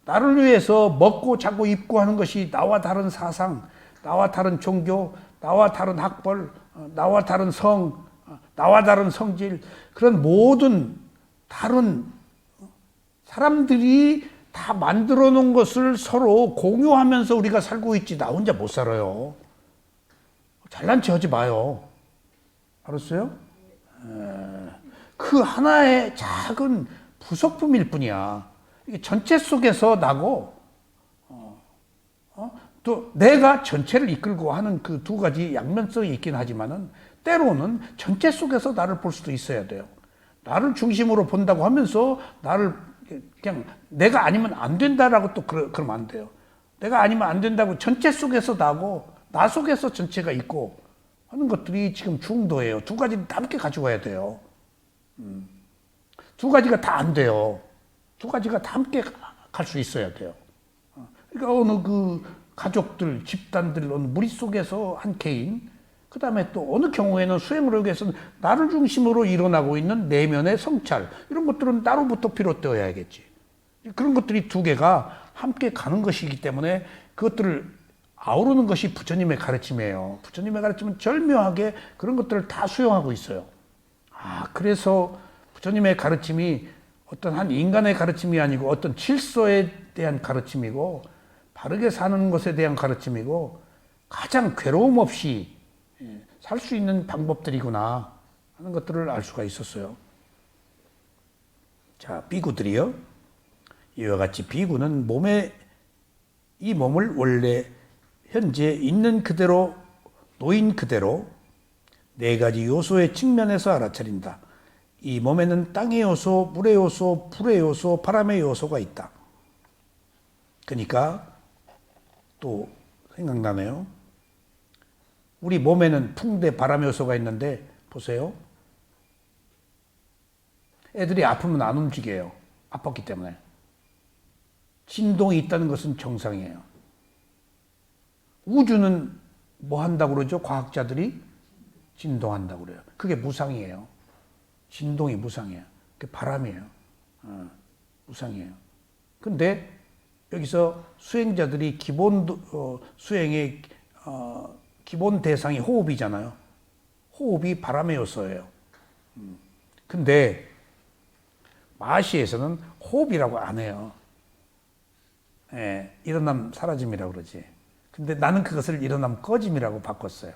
나를 위해서 먹고 자고 입고 하는 것이 나와 다른 사상, 나와 다른 종교, 나와 다른 학벌, 나와 다른 성, 나와 다른 성질, 그런 모든 다른 사람들이 다 만들어 놓은 것을 서로 공유하면서 우리가 살고 있지 나 혼자 못 살아요. 잘난 체 하지 마요. 알았어요? 그 하나의 작은 부속품일 뿐이야. 이게 전체 속에서 나고 또 내가 전체를 이끌고 하는 그 두 가지 양면성이 있긴 하지만은 때로는 전체 속에서 나를 볼 수도 있어야 돼요. 나를 중심으로 본다고 하면서 나를 그냥 내가 아니면 안 된다라고 또 그러면 안 돼요. 내가 아니면 안 된다고 전체 속에서 나고 나 속에서 전체가 있고 하는 것들이 지금 중도예요. 두 가지를 다 함께 가져가야 돼요. 두 가지가 다 안 돼요. 두 가지가 다 함께 갈 수 있어야 돼요. 그러니까 어느 그 가족들, 집단들, 어느 무리 속에서 한 개인, 그 다음에 또 어느 경우에는 수행을 하기 위해서는 나를 중심으로 일어나고 있는 내면의 성찰, 이런 것들은 따로부터 비롯되어야겠지. 그런 것들이 두 개가 함께 가는 것이기 때문에 그것들을 아우르는 것이 부처님의 가르침이에요. 부처님의 가르침은 절묘하게 그런 것들을 다 수용하고 있어요. 그래서 부처님의 가르침이 어떤 한 인간의 가르침이 아니고 어떤 질서에 대한 가르침이고 바르게 사는 것에 대한 가르침이고 가장 괴로움 없이 살 수 있는 방법들이구나 하는 것들을 알 수가 있었어요. 자, 비구들이요. 이와 같이 비구는 이 몸을 원래 현재 있는 그대로 놓인 그대로 네 가지 요소의 측면에서 알아차린다. 이 몸에는 땅의 요소, 물의 요소, 불의 요소, 바람의 요소가 있다. 그러니까 또 생각나네요. 우리 몸에는 풍대, 바람 요소가 있는데 보세요. 애들이 아프면 안 움직여요. 아팠기 때문에. 진동이 있다는 것은 정상이에요. 우주는 뭐 한다고 그러죠? 과학자들이 진동한다고 그래요. 그게 무상이에요. 진동이 무상이에요. 그게 바람이에요. 무상이에요. 근데 여기서 수행자들이 수행의 기본 대상이 호흡이잖아요. 호흡이 바람의 요소예요. 근데 마하시에서는 호흡이라고 안 해요. 일어남 사라짐이라고 그러지. 근데 나는 그것을 일어남 꺼짐이라고 바꿨어요.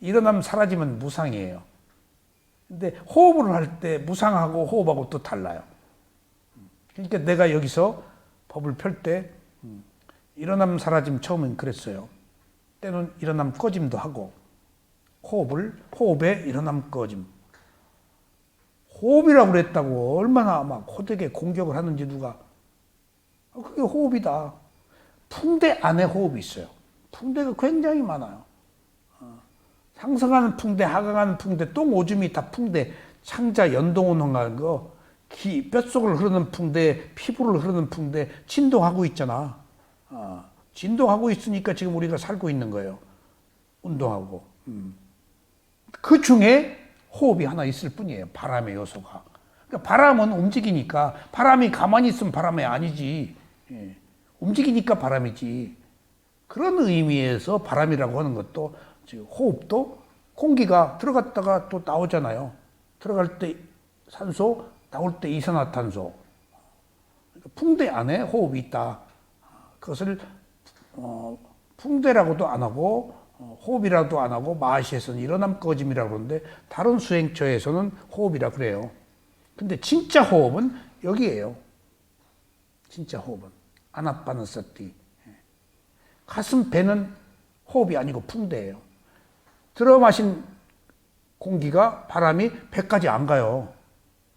일어남 사라짐은 무상이에요. 근데 호흡을 할 때 무상하고 호흡하고 또 달라요. 그러니까 내가 여기서 법을 펼 때 일어남 사라짐 처음엔 그랬어요. 때는 일어남 꺼짐도 하고 호흡에 일어남 꺼짐. 호흡이라고 그랬다고 얼마나 막 호되게 공격을 하는지 누가. 그게 호흡이다. 풍대 안에 호흡이 있어요. 풍대가 굉장히 많아요. 상승하는 풍대, 하강하는 풍대, 똥 오줌이 다 풍대, 창자, 연동운동하는 거, 뼛속을 흐르는 풍대, 피부를 흐르는 풍대, 진동하고 있잖아. 진동하고 있으니까 지금 우리가 살고 있는 거예요. 운동하고. 그 중에 호흡이 하나 있을 뿐이에요. 바람의 요소가. 그러니까 바람은 움직이니까, 바람이 가만히 있으면 바람이 아니지. 움직이니까 바람이지. 그런 의미에서 바람이라고 하는 것도, 호흡도 공기가 들어갔다가 또 나오잖아요. 들어갈 때 산소, 나올 때 이산화탄소. 풍대 안에 호흡이 있다. 그것을 풍대라고도 안 하고 호흡이라도 안 하고 마하시에서는 일어남 꺼짐이라고 그러는데 다른 수행처에서는 호흡이라 그래요. 근데 진짜 호흡은 여기에요. 진짜 호흡은 아나파나사티. 가슴 배는 호흡이 아니고 풍대예요. 들어 마신 공기가 바람이 배까지 안 가요.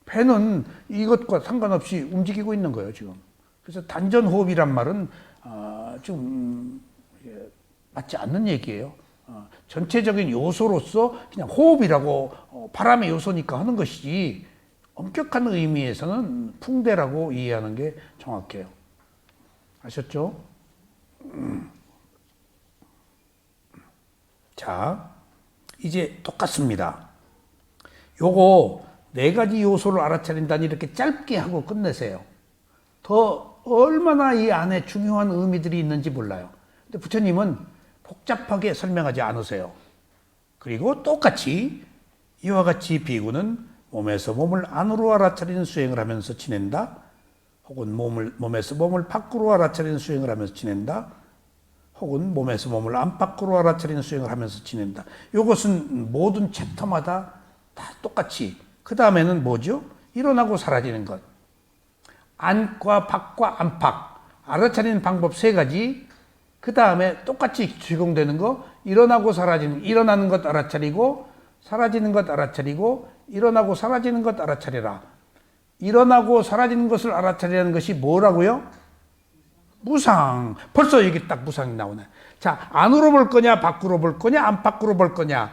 배는 이것과 상관없이 움직이고 있는 거예요, 지금. 그래서 단전호흡이란 말은 좀 맞지 않는 얘기예요. 전체적인 요소로서 그냥 호흡이라고 바람의 요소니까 하는 것이지 엄격한 의미에서는 풍대라고 이해하는 게 정확해요. 아셨죠? 자, 이제 똑같습니다. 요거 네 가지 요소를 알아차린다니 이렇게 짧게 하고 끝내세요. 더 얼마나 이 안에 중요한 의미들이 있는지 몰라요. 근데 부처님은 복잡하게 설명하지 않으세요. 그리고 똑같이 이와 같이 비구는 몸에서 몸을 안으로 알아차리는 수행을 하면서 지낸다. 혹은 몸에서 몸을 밖으로 알아차리는 수행을 하면서 지낸다. 혹은 몸에서 몸을 안팎으로 알아차리는 수행을 하면서 지낸다. 이것은 모든 챕터마다 다 똑같이. 그 다음에는 뭐죠? 일어나고 사라지는 것. 안과 밖과 안팎. 알아차리는 방법 세 가지. 그 다음에 똑같이 적용되는 거. 일어나고 사라지는, 일어나는 것 알아차리고, 사라지는 것 알아차리고, 일어나고 사라지는 것 알아차리라. 일어나고 사라지는 것을 알아차리라는 것이 뭐라고요? 무상. 벌써 이게 딱 무상이 나오네. 자, 안으로 볼 거냐, 밖으로 볼 거냐, 안팎으로 볼 거냐.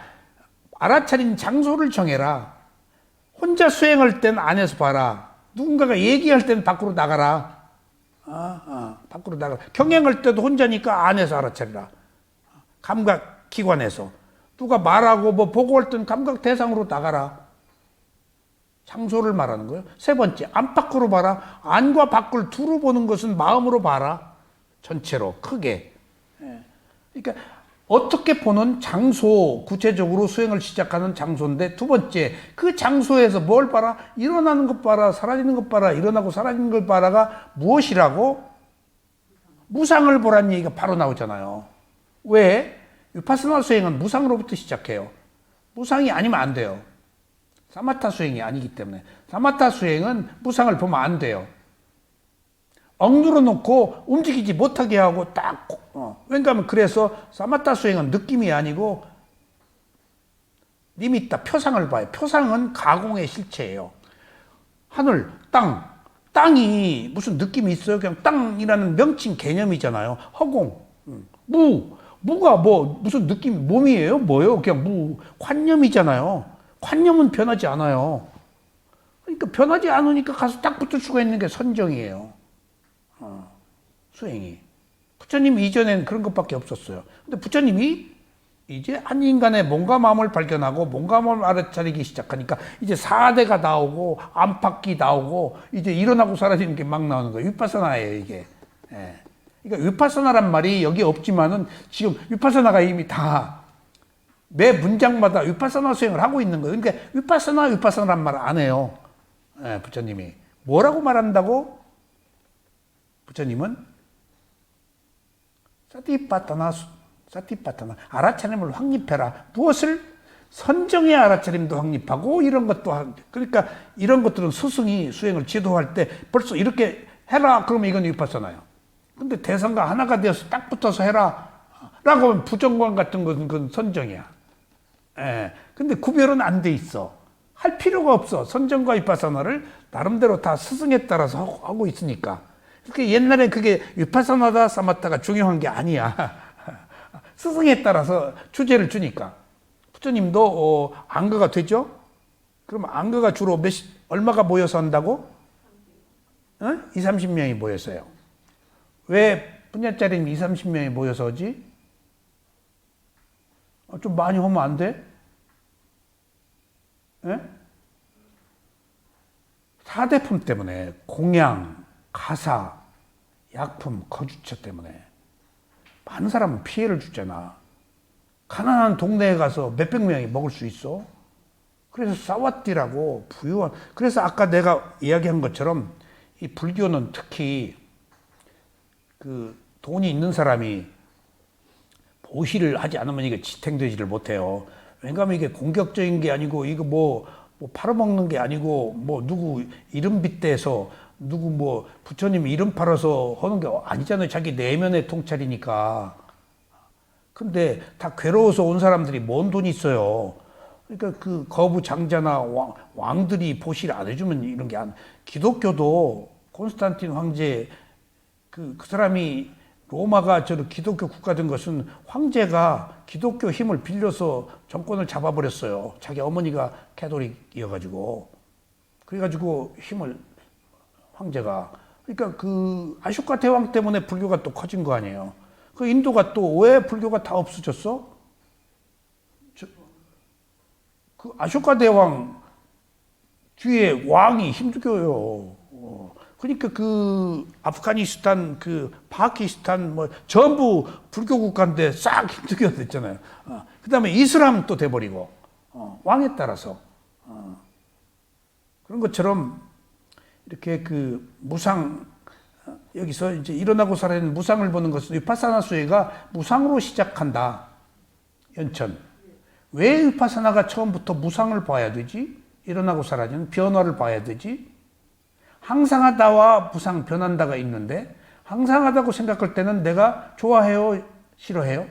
알아차린 장소를 정해라. 혼자 수행할 땐 안에서 봐라. 누군가가 얘기할 땐 밖으로 나가라. 밖으로 나가라. 경행할 때도 혼자니까 안에서 알아차리라. 감각 기관에서. 누가 말하고 뭐 보고할 땐 감각 대상으로 나가라. 장소를 말하는 거예요. 세 번째, 안팎으로 봐라. 안과 밖을 두루 보는 것은 마음으로 봐라. 전체로 크게. 그러니까 어떻게 보는 장소, 구체적으로 수행을 시작하는 장소인데, 두 번째, 그 장소에서 뭘 봐라? 일어나는 것 봐라, 사라지는 것 봐라, 일어나고 사라지는 것 봐라가 무엇이라고? 무상을 보라는 얘기가 바로 나오잖아요. 왜? 위파스나 수행은 무상으로부터 시작해요. 무상이 아니면 안 돼요. 사마타 수행이 아니기 때문에. 사마타 수행은 무상을 보면 안 돼요. 억누러 놓고 움직이지 못하게 하고 딱, 왜냐하면 그래서 사마타 수행은 느낌이 아니고 니미타, 표상을 봐요. 표상은 가공의 실체예요. 하늘, 땅이 무슨 느낌이 있어요? 그냥 땅이라는 명칭 개념이잖아요. 허공, 무가 뭐 무슨 느낌, 몸이에요? 뭐예요? 그냥 관념이잖아요. 관념은 변하지 않아요. 그러니까 변하지 않으니까 가서 딱 붙을 수가 있는 게 선정이에요. 수행이. 부처님 이전에는 그런 것밖에 없었어요. 근데 부처님이 이제 한 인간의 몸과 마음을 발견하고 몸과 마음을 알아차리기 시작하니까 이제 4대가 나오고 안팎이 나오고 이제 일어나고 사라지는 게 막 나오는 거예요. 위파사나예요, 이게. 그러니까 위파사나란 말이 여기 없지만은 지금 위파사나가 이미 다 매 문장마다 위파사나 수행을 하고 있는 거예요. 그러니까 위파사나란 말 안 해요. 부처님이. 뭐라고 말한다고? 부처님은 사티파타나, 알아차림을 확립해라. 무엇을? 선정의 알아차림도 확립하고 이런 것도, 그러니까 이런 것들은 스승이 수행을 지도할 때 벌써 이렇게 해라. 그러면 이건 위파사나예요. 근데 대상과 하나가 되어서 딱 붙어서 해라. 라고 하면 부정관 같은 것은 그건 선정이야. 근데 구별은 안 돼 있어. 할 필요가 없어. 선정과 위파사나를 나름대로 다 스승에 따라서 하고 있으니까. 그러니까 옛날에 그게 위파사나다 사마타가 중요한 게 아니야. 스승에 따라서 주제를 주니까. 부처님도 안가가 되죠? 그럼 안가가 주로 얼마가 모여서 한다고? 20, 30명이 모였어요. 왜 분야짜리는 20, 30명이 모여서 하지? 좀 많이 하면 안 돼? 4대품 때문에. 공양, 가사, 약품, 거주처 때문에. 많은 사람은 피해를 주잖아. 가난한 동네에 가서 몇백 명이 먹을 수 있어? 그래서 사와띠라고 부유한, 그래서 아까 내가 이야기한 것처럼 이 불교는 특히 그 돈이 있는 사람이 보시를 하지 않으면 이게 지탱되지를 못해요. 왜냐하면 이게 공격적인 게 아니고, 이거 뭐 팔아먹는 게 아니고, 뭐 누구 이름 빗대서, 누구 뭐 부처님 이름 팔아서 하는 게 아니잖아요. 자기 내면의 통찰이니까. 근데 다 괴로워서 온 사람들이 뭔 돈이 있어요. 그러니까 그 거부 장자나 왕들이 보시를 안 해주면 이런 게 안. 기독교도 콘스탄틴 황제 그 사람이 로마가 저 기독교 국가 된 것은 황제가 기독교 힘을 빌려서 정권을 잡아버렸어요. 자기 어머니가 캐톨릭이어가지고 그래가지고 힘을 황제가 그러니까 그 아쇼카 대왕 때문에 불교가 또 커진 거 아니에요. 그 인도가 또 왜 불교가 다 없어졌어? 그 아쇼카 대왕 뒤에 왕이 힌두교예요. 그러니까 그 아프가니스탄, 그 파키스탄 뭐 전부 불교 국가인데 싹 힌두교가 됐잖아요. 그다음에 이슬람 또 돼버리고 왕에 따라서 그런 것처럼 이렇게 그 무상 여기서 이제 일어나고 살아있는 무상을 보는 것은 위파사나 수행가 무상으로 시작한다. 연천. 왜 위파사나가 처음부터 무상을 봐야 되지? 일어나고 사라지는 변화를 봐야 되지? 항상하다와 무상 변한다가 있는데 항상하다고 생각할 때는 내가 좋아해요? 싫어해요?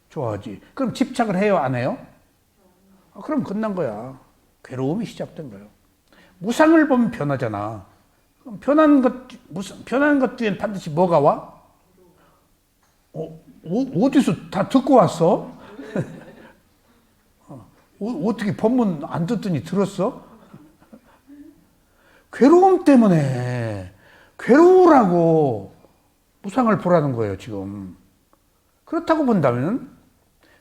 좋아하지. 그럼 집착을 해요? 안 해요? 그럼 끝난 거야. 괴로움이 시작된 거예요. 무상을 보면 변하잖아. 그럼 변하는 것 뒤엔 반드시 뭐가 와? 어디서 다 듣고 왔어? 어떻게 법문 안 듣더니 들었어? 괴로움 때문에 괴로우라고 무상을 보라는 거예요, 지금. 그렇다고 본다면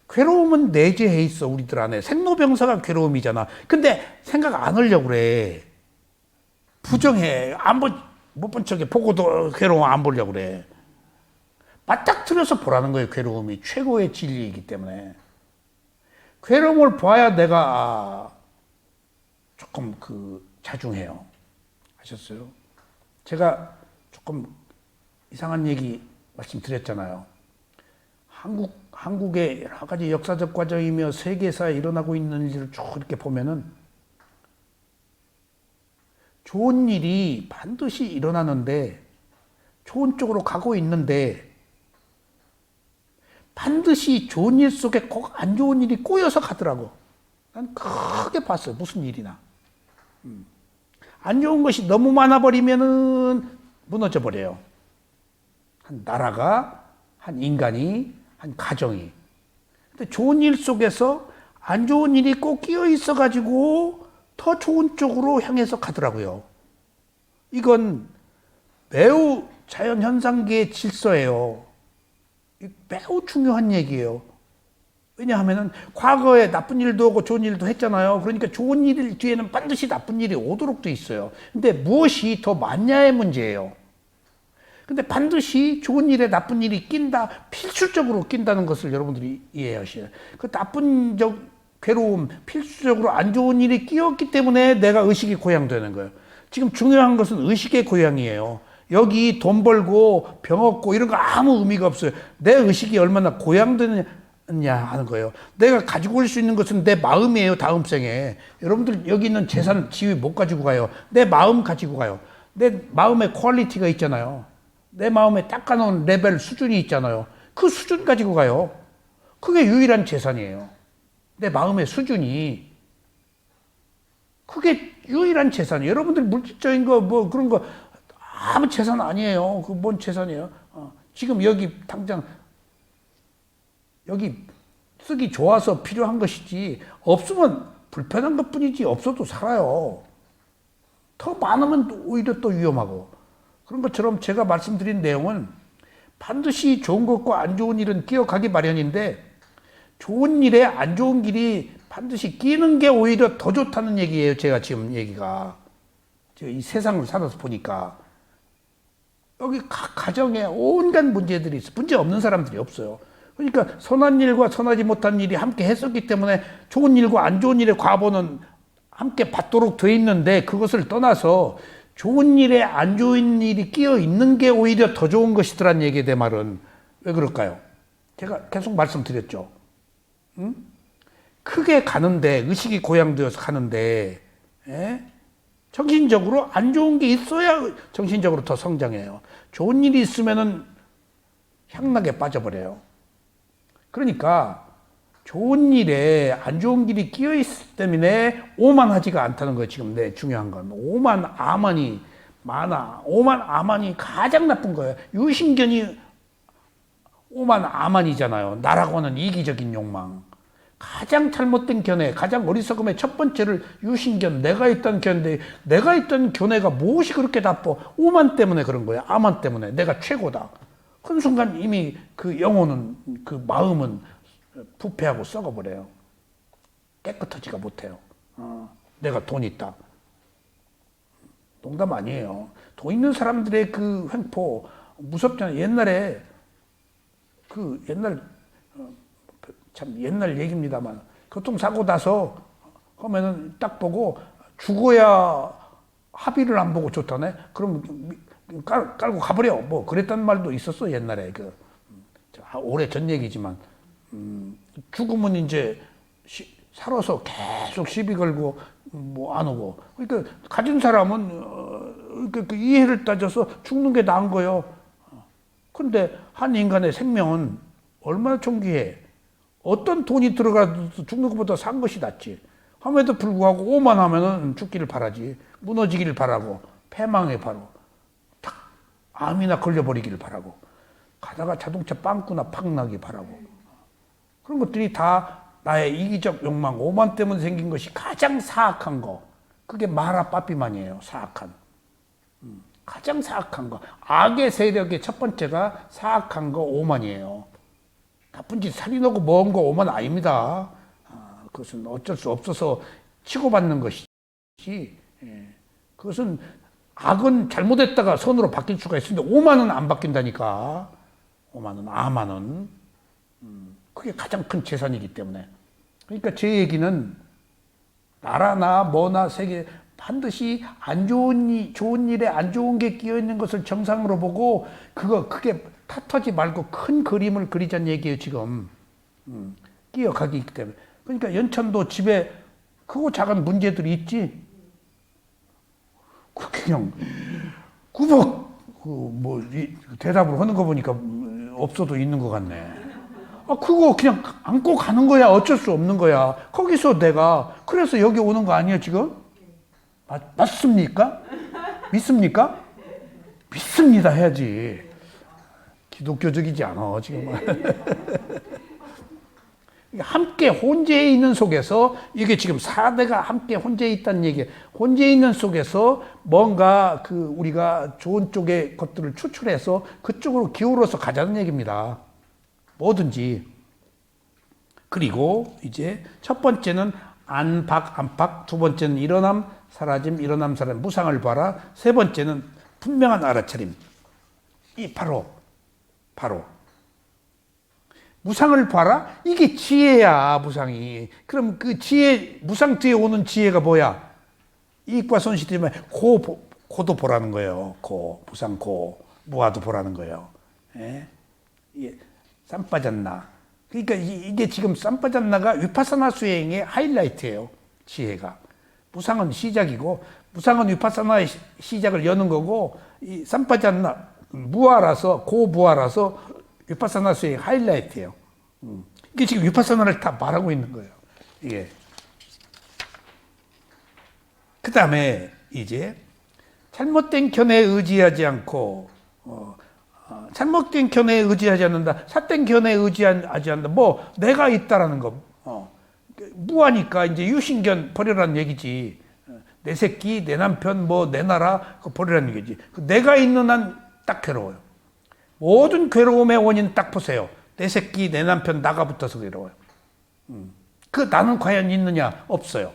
괴로움은 내재해 있어, 우리들 안에. 생로병사가 괴로움이잖아. 근데 생각 안 하려고 그래. 부정해. 못 본 척해. 보고도 괴로움 안 보려고 그래. 맞닥뜨려서 보라는 거예요, 괴로움이. 최고의 진리이기 때문에. 괴로움을 봐야 내가 조금 자중해요. 아셨어요? 제가 조금 이상한 얘기 말씀드렸잖아요. 한국의 여러 가지 역사적 과정이며 세계사에 일어나고 있는 일을 쭉 이렇게 보면은 좋은 일이 반드시 일어나는데 좋은 쪽으로 가고 있는데 반드시 좋은 일 속에 꼭 안 좋은 일이 꼬여서 가더라고. 난 크게 봤어요. 무슨 일이나. 안 좋은 것이 너무 많아버리면은 무너져 버려요. 한 나라가, 한 인간이, 한 가정이. 근데 좋은 일 속에서 안 좋은 일이 꼭 끼어 있어가지고 더 좋은 쪽으로 향해서 가더라고요. 이건 매우 자연현상계의 질서예요. 매우 중요한 얘기예요. 왜냐하면은 과거에 나쁜 일도 오고 좋은 일도 했잖아요. 그러니까 좋은 일 뒤에는 반드시 나쁜 일이 오도록 돼 있어요. 근데 무엇이 더 많냐의 문제예요. 근데 반드시 좋은 일에 나쁜 일이 낀다, 필수적으로 낀다는 것을 여러분들이 이해하셔야 돼요. 그 나쁜 괴로움, 필수적으로 안 좋은 일이 끼었기 때문에 내가 의식이 고양되는 거예요. 지금 중요한 것은 의식의 고양이에요. 여기 돈 벌고 병 얻고 이런 거 아무 의미가 없어요. 내 의식이 얼마나 고양되느냐 하는 거예요. 내가 가지고 올 수 있는 것은 내 마음이에요. 다음 생에. 여러분들 여기 있는 재산, 지위 못 가지고 가요. 내 마음 가지고 가요. 내 마음의 퀄리티가 있잖아요. 내 마음에 닦아놓은 레벨 수준이 있잖아요. 그 수준 가지고 가요. 그게 유일한 재산이에요. 내 마음의 수준이. 그게 유일한 재산이에요. 여러분들 물질적인 거 뭐 그런 거 아무 재산 아니에요. 그 뭔 재산이에요? 지금 여기 당장 여기 쓰기 좋아서 필요한 것이지 없으면 불편한 것뿐이지 없어도 살아요. 더 많으면 오히려 또 위험하고. 그런 것처럼 제가 말씀드린 내용은 반드시 좋은 것과 안 좋은 일은 끼어가기 마련인데 좋은 일에 안 좋은 길이 반드시 끼는 게 오히려 더 좋다는 얘기예요. 제가 지금 얘기가. 제가 이 세상을 살아서 보니까 여기 각 가정에 온갖 문제들이 있어요. 문제 없는 사람들이 없어요. 그러니까 선한 일과 선하지 못한 일이 함께 했었기 때문에 좋은 일과 안 좋은 일의 과보는 함께 받도록 돼 있는데 그것을 떠나서 좋은 일에 안 좋은 일이 끼어 있는 게 오히려 더 좋은 것이더란 얘기에 내 말은 왜 그럴까요? 제가 계속 말씀드렸죠. 응? 크게 가는데 의식이 고양되어서 가는데 정신적으로 안 좋은 게 있어야 정신적으로 더 성장해요. 좋은 일이 있으면은 향락에 빠져버려요. 그러니까 좋은 일에 안 좋은 길이 끼어 있기 때문에 오만하지가 않다는 거예요. 지금 내 중요한 건 오만 아만이 많아. 오만 아만이 가장 나쁜 거예요. 유신견이 오만 아만이잖아요. 나라고 하는 이기적인 욕망. 가장 잘못된 견해, 가장 어리석음의 첫 번째를 유신견, 내가 있던 견해, 내가 있던 견해가 무엇이 그렇게 나빠? 오만 때문에 그런 거야. 아만 때문에. 내가 최고다. 그 순간 이미 그 영혼은, 그 마음은 부패하고 썩어버려요. 깨끗하지가 못해요. 내가 돈 있다. 농담 아니에요. 돈 있는 사람들의 그 횡포, 무섭잖아요. 옛날에, 참 옛날 얘기입니다만, 교통사고 나서 하면은 딱 보고 죽어야 합의를 안 보고 좋다네? 그럼 깔고 가버려. 뭐, 그랬단 말도 있었어, 옛날에. 오래 전 얘기지만. 죽으면 이제 살아서 계속 시비 걸고 뭐 안 오고. 그러니까 가진 사람은 그 이해를 따져서 죽는 게 나은 거예요. 근데 한 인간의 생명은 얼마나 존귀해. 어떤 돈이 들어가도 죽는 것보다 산 것이 낫지. 함에도 불구하고 오만하면은 죽기를 바라지. 무너지기를 바라고 패망에 바로 탁 암이나 걸려버리기를 바라고 가다가 자동차 빵꾸나 팍 나기 바라고. 그런 것들이 다 나의 이기적 욕망, 오만 때문에 생긴 것이 가장 사악한 거. 그게 마라 빠삐만이에요. 사악한. 가장 사악한 거. 악의 세력의 첫 번째가 사악한 거 오만이에요. 나쁜 짓 살인하고 먹은 거 오만 아닙니다. 그것은 어쩔 수 없어서 치고받는 것이지. 그것은 악은 잘못했다가 선으로 바뀔 수가 있는데 오만은 안 바뀐다니까. 오만은 아만은. 그게 가장 큰 재산이기 때문에. 그러니까 제 얘기는 나라나 뭐나 세계 반드시 안 좋은 일에 안 좋은 게 끼어 있는 것을 정상으로 보고 그게 탓하지 말고 큰 그림을 그리자는 얘기예요, 지금. 끼어가기 있기 때문에. 그러니까 연천도 집에 크고 작은 문제들이 있지. 그냥 구벅 대답을 하는 거 보니까 없어도 있는 것 같네. 그거 그냥 안고 가는 거야. 어쩔 수 없는 거야. 거기서 내가 그래서 여기 오는 거 아니에요, 지금? 맞습니까? 믿습니까? 믿습니다 해야지. 기독교적이지 않아, 지금. 함께 혼재해 있는 속에서 이게 지금 4대가 함께 혼재해 있다는 얘기예요. 혼재해 있는 속에서 뭔가 우리가 좋은 쪽의 것들을 추출해서 그쪽으로 기울어서 가자는 얘기입니다. 뭐든지. 그리고 이제 첫 번째는 안팎, 두 번째는 일어남, 사라짐, 일어남, 사라짐, 무상을 봐라. 세 번째는 분명한 알아차림. 이 바로 무상을 봐라? 이게 지혜야, 무상이. 그럼 그 지혜, 무상 뒤에 오는 지혜가 뭐야? 이익과 손실이면 고도 보라는 거예요. 무상 무아도 보라는 거예요. 예? 쌈 빠졌나. 그러니까 이게 지금 쌈 빠졌나가 위파사나 수행의 하이라이트예요. 지혜가. 무상은 시작이고, 무상은 위파사나의 시작을 여는 거고, 이 쌈 빠졌나, 무아라서, 고무아라서 위파사나 수행 하이라이트예요. 이게 지금 위파사나를 다 말하고 있는 거예요. 이게. 그 다음에 이제 잘못된 견해에 의지하지 않고, 잘못된 견해에 의지하지 않는다. 삿된 견해에 의지하지 않는다. 내가 있다라는 거. 무하니까 이제 유신견 버려라는 얘기지. 내 새끼, 내 남편, 내 나라, 그거 버리라는 얘기지. 내가 있는 한 딱 괴로워요. 모든 괴로움의 원인 딱 보세요. 내 새끼, 내 남편, 나가 붙어서 괴로워요. 그 나는 과연 있느냐? 없어요.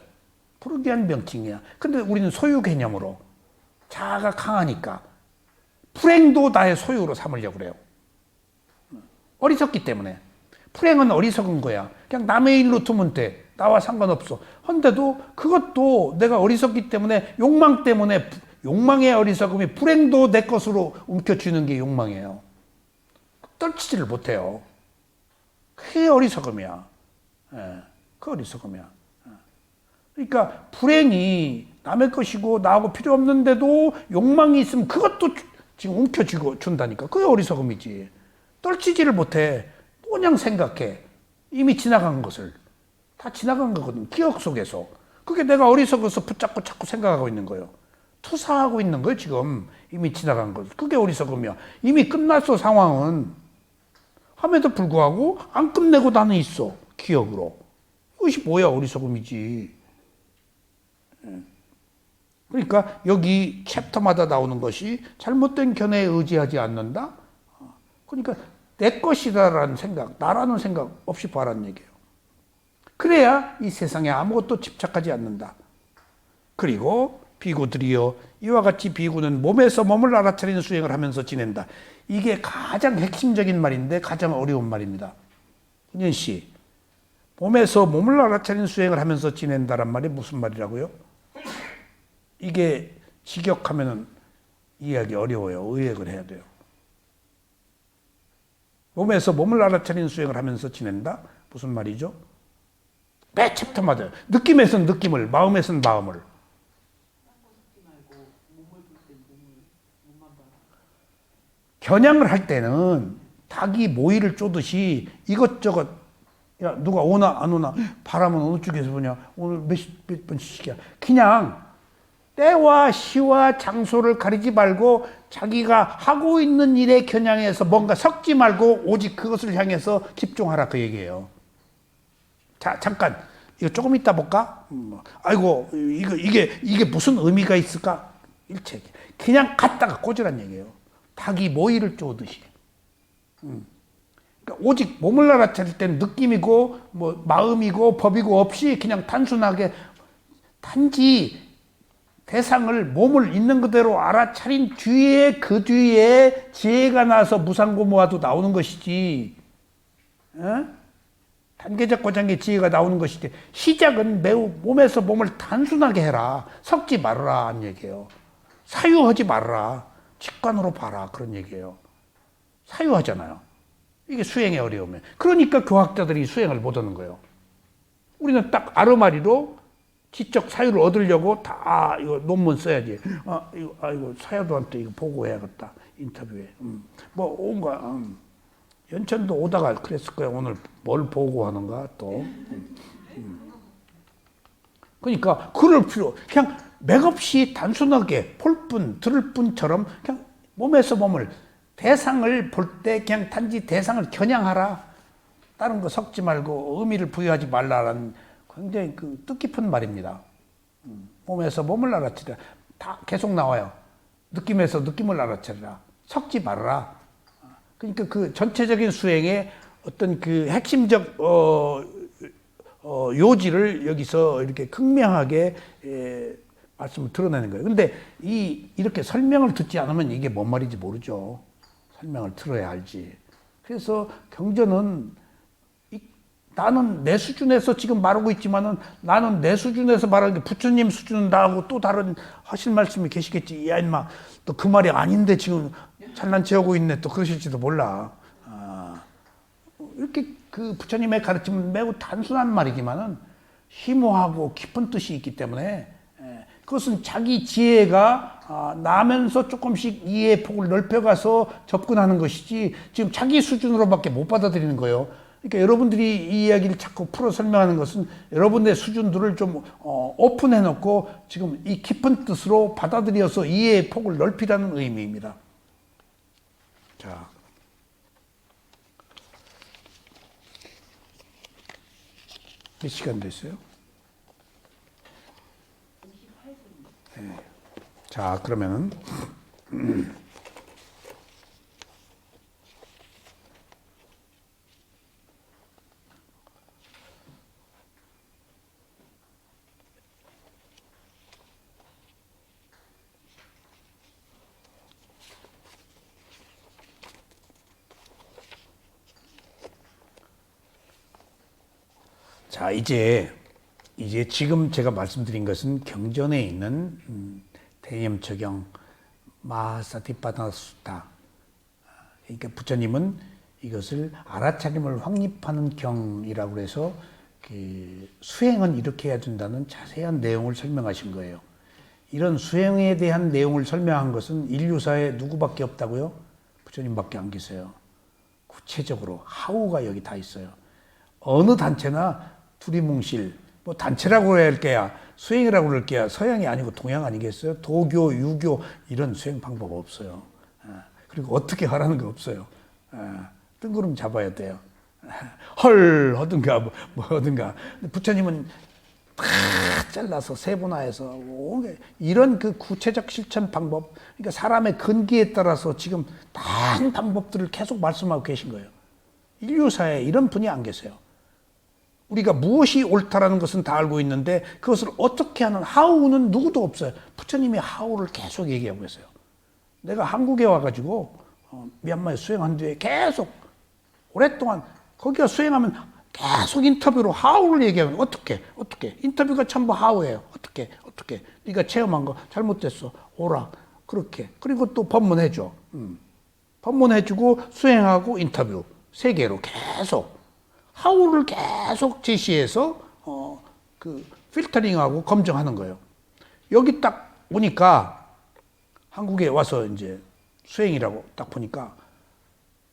프로기안 명칭이야. 근데 우리는 소유 개념으로. 자아가 강하니까. 불행도 나의 소유로 삼으려고 그래요. 어리석기 때문에. 불행은 어리석은 거야. 그냥 남의 일로 두면 돼. 나와 상관없어. 헌데도 그것도 내가 어리석기 때문에 욕망 때문에 욕망의 어리석음이 불행도 내 것으로 움켜쥐는 게 욕망이에요. 떨치지를 못해요. 그게 어리석음이야. 그 어리석음이야. 그러니까 불행이 남의 것이고 나하고 필요 없는데도 욕망이 있으면 그것도 지금 움켜쥐고 준다니까. 그게 어리석음이지. 떨치지를 못해. 그냥 생각해. 이미 지나간 것을. 다 지나간 거거든. 기억 속에서. 그게 내가 어리석어서 붙잡고 자꾸 생각하고 있는 거예요. 투사하고 있는 거예요, 지금. 이미 지나간 것. 그게 어리석음이야. 이미 끝났어, 상황은. 함에도 불구하고 안 끝내고 나는 있어, 기억으로. 이것이 뭐야, 어리석음이지. 그러니까 여기 챕터마다 나오는 것이 잘못된 견해에 의지하지 않는다. 그러니까 내 것이다라는 생각, 나라는 생각 없이 봐라는 얘기예요. 그래야 이 세상에 아무것도 집착하지 않는다. 그리고 비구들이여 이와 같이 비구는 몸에서 몸을 알아차리는 수행을 하면서 지낸다. 이게 가장 핵심적인 말인데 가장 어려운 말입니다. 은연 씨, 몸에서 몸을 알아차리는 수행을 하면서 지낸다란 말이 무슨 말이라고요? 이게 직역하면 이해하기 어려워요. 의역을 해야 돼요. 몸에서 몸을 알아차리는 수행을 하면서 지낸다? 무슨 말이죠? 매 챕터마다 느낌에서는 느낌을, 마음에서는 마음을. 겨냥을 할 때는 닭이 모이를 쪼듯이 이것저것, 야 누가 오나 안 오나, 바람은 어느 쪽에서 부냐, 오늘 몇 번씩이야, 그냥 때와 시와 장소를 가리지 말고 자기가 하고 있는 일에 겨냥해서 뭔가 섞지 말고 오직 그것을 향해서 집중하라, 그 얘기예요. 자, 잠깐 이거 조금 이따 볼까? 아이고 이게 무슨 의미가 있을까? 일체 그냥 갖다가 꽂으란 얘기예요. 닭이 모이를 쪼듯이. 그러니까 오직 몸을 알아차릴 때는 느낌이고 뭐 마음이고 법이고 없이 그냥 단순하게 단지 대상을 몸을 있는 그대로 알아차린 뒤에 그 뒤에 지혜가 나서 무상고무화도 나오는 것이지. 단계적 고장의 지혜가 나오는 것이지. 시작은 매우 몸에서 몸을 단순하게 해라. 섞지 말아라 하는 얘기예요. 사유하지 말아라. 직관으로 봐라, 그런 얘기예요. 사유하잖아요. 이게 수행의 어려움이에요. 그러니까 교학자들이 수행을 못하는 거예요. 우리는 딱 아르마리로 지적 사유를 얻으려고 다 이거 논문 써야지. 이거 사야도한테 이거 보고해야겠다, 인터뷰에. 뭐 온가. 연천도 오다가 그랬을 거야. 오늘 뭘 보고하는가 또. 그러니까 그럴 필요, 그냥 맥없이 단순하게 볼 뿐 들을 뿐처럼 그냥 몸에서 몸을, 대상을 볼 때 그냥 단지 대상을 겨냥하라. 다른 거 섞지 말고 의미를 부여하지 말라라는 굉장히 그 뜻깊은 말입니다. 몸에서 몸을 알아차리라. 다 계속 나와요. 느낌에서 느낌을 알아차리라. 섞지 말아라. 그러니까 그 전체적인 수행의 어떤 그 핵심적 요지를 여기서 이렇게 극명하게 말씀을 드러내는 거예요. 근데 이렇게 설명을 듣지 않으면 이게 뭔 말인지 모르죠. 설명을 들어야 알지. 그래서 경전은 나는 내 수준에서 지금 말하고 있지만은, 나는 내 수준에서 말하는 게 부처님 수준은 나하고 또 다른 하실 말씀이 계시겠지. 야 인마, 또 그 말이 아닌데 지금 잘난 체하고 있네, 또 그러실지도 몰라. 이렇게 그 부처님의 가르침은 매우 단순한 말이지만은 심오하고 깊은 뜻이 있기 때문에, 그것은 자기 지혜가 나면서 조금씩 이해의 폭을 넓혀가서 접근하는 것이지, 지금 자기 수준으로밖에 못 받아들이는 거예요. 그러니까 여러분들이 이 이야기를 자꾸 풀어 설명하는 것은 여러분의 수준들을 좀 오픈해 놓고 지금 이 깊은 뜻으로 받아들여서 이해의 폭을 넓히라는 의미입니다. 자, 몇 시간 됐어요? 네. 자, 그러면은 자, 이제 지금 제가 말씀드린 것은 경전에 있는 대념처경 마하사티파다나 수타. 그러니까 부처님은 이것을 알아차림을 확립하는 경이라고 해서 그 수행은 이렇게 해야 된다는 자세한 내용을 설명하신 거예요. 이런 수행에 대한 내용을 설명한 것은 인류사에 누구밖에 없다고요? 부처님밖에 안 계세요. 구체적으로 하우가 여기 다 있어요. 어느 단체나 두리뭉실, 뭐 단체라고 해야 할게야, 수행이라고 그럴게야, 서양이 아니고 동양 아니겠어요? 도교, 유교 이런 수행 방법 없어요. 그리고 어떻게 하라는 거 없어요. 뜬구름 잡아야 돼요. 헐 하든가 뭐 하든가. 부처님은 다 잘라서 세분화해서 이런 그 구체적 실천 방법, 그러니까 사람의 근기에 따라서 지금 다른 방법들을 계속 말씀하고 계신 거예요. 인류사에 이런 분이 안 계세요. 우리가 무엇이 옳다라는 것은 다 알고 있는데 그것을 어떻게 하는 하우는 누구도 없어요. 부처님이 하우를 계속 얘기하고 계세요. 내가 한국에 와가지고 미얀마에 수행한 뒤에 계속 오랫동안 거기가 수행하면 계속 인터뷰로 하우를 얘기하면 어떻게 인터뷰가 전부 하우예요. 어떻게 네가 체험한 거 잘못됐어 오라 그렇게. 그리고 또 법문해줘. 법문해주고 수행하고 인터뷰 세 개로 계속 하우를 계속 제시해서 그 필터링하고 검증하는 거예요. 여기 딱 오니까 한국에 와서 이제 수행이라고 딱 보니까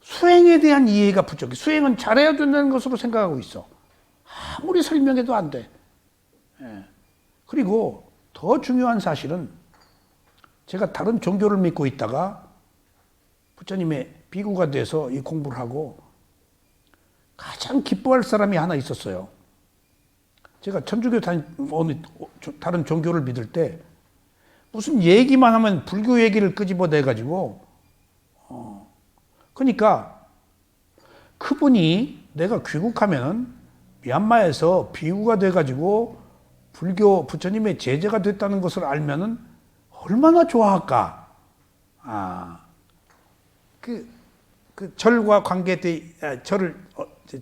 수행에 대한 이해가 부족해. 수행은 잘해야 된다는 것으로 생각하고 있어. 아무리 설명해도 안 돼. 그리고 더 중요한 사실은 제가 다른 종교를 믿고 있다가 부처님의 비구가 돼서 이 공부를 하고 가장 기뻐할 사람이 하나 있었어요. 제가 천주교 다른 종교를 믿을 때 무슨 얘기만 하면 불교 얘기를 끄집어내가지고 그러니까 그분이 내가 귀국하면 미얀마에서 비구가 돼가지고 불교 부처님의 제자가 됐다는 것을 알면은 얼마나 좋아할까. 그 절과 관계돼 절을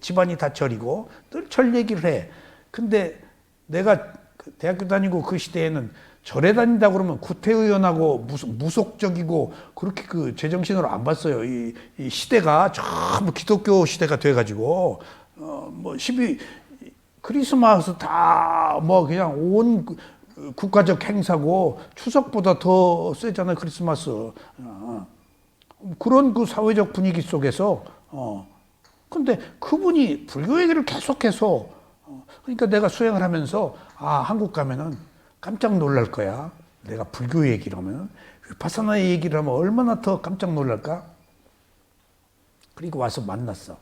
집안이 다 절이고 늘 절 얘기를 해. 근데 내가 대학교 다니고 그 시대에는 절에 다닌다 그러면 구태의원하고 무속적이고 그렇게 그 제정신으로 안 봤어요. 이 시대가 전부 기독교 시대가 돼가지고 뭐 크리스마스 다 뭐 그냥 온 국가적 행사고 추석보다 더 세잖아요 크리스마스. 그런 그 사회적 분위기 속에서 근데 그분이 불교 얘기를 계속해서 그러니까 내가 수행을 하면서 한국 가면은 깜짝 놀랄 거야. 내가 불교 얘기를 하면 위파사나 얘기를 하면 얼마나 더 깜짝 놀랄까? 그리고 와서 만났어.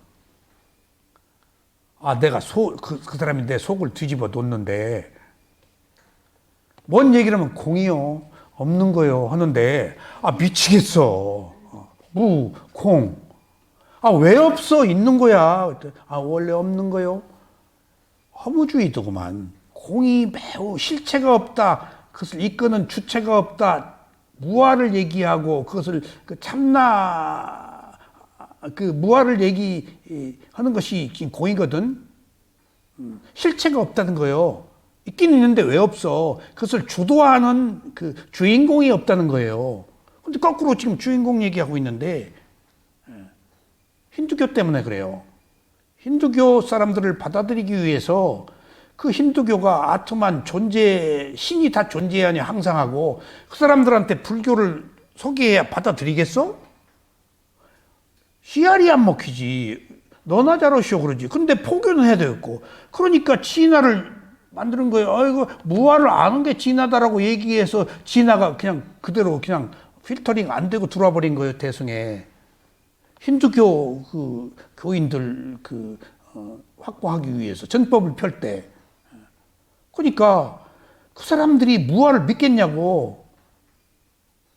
내가 그 사람이 내 속을 뒤집어 놓는데 뭔 얘기를 하면 공이요 없는 거요 하는데 미치겠어. 공. 왜 없어? 있는 거야. 원래 없는 거요? 허무주의도구만. 공이 매우 실체가 없다. 그것을 이끄는 주체가 없다. 무아를 얘기하고 그것을 무아를 얘기하는 것이 공이거든. 실체가 없다는 거예요. 있긴 있는데 왜 없어? 그것을 주도하는 그 주인공이 없다는 거예요. 근데 거꾸로 지금 주인공 얘기하고 있는데 힌두교 때문에 그래요. 힌두교 사람들을 받아들이기 위해서 그 힌두교가 아트만 신이 다 존재하니 항상 하고 그 사람들한테 불교를 소개해야 받아들이겠어? 씨알이 안 먹히지. 너나 잘하시오 그러지. 근데 포교는 해야 되겠고. 그러니까 진화를 만드는 거예요. 무아를 아는 게 진화다라고 얘기해서 진화가 그냥 그대로 그냥 필터링 안 되고 들어와 버린 거예요, 대승에. 힌두교 교인들 확보하기 위해서 전법을 펼 때. 그러니까 그 사람들이 무아를 믿겠냐고.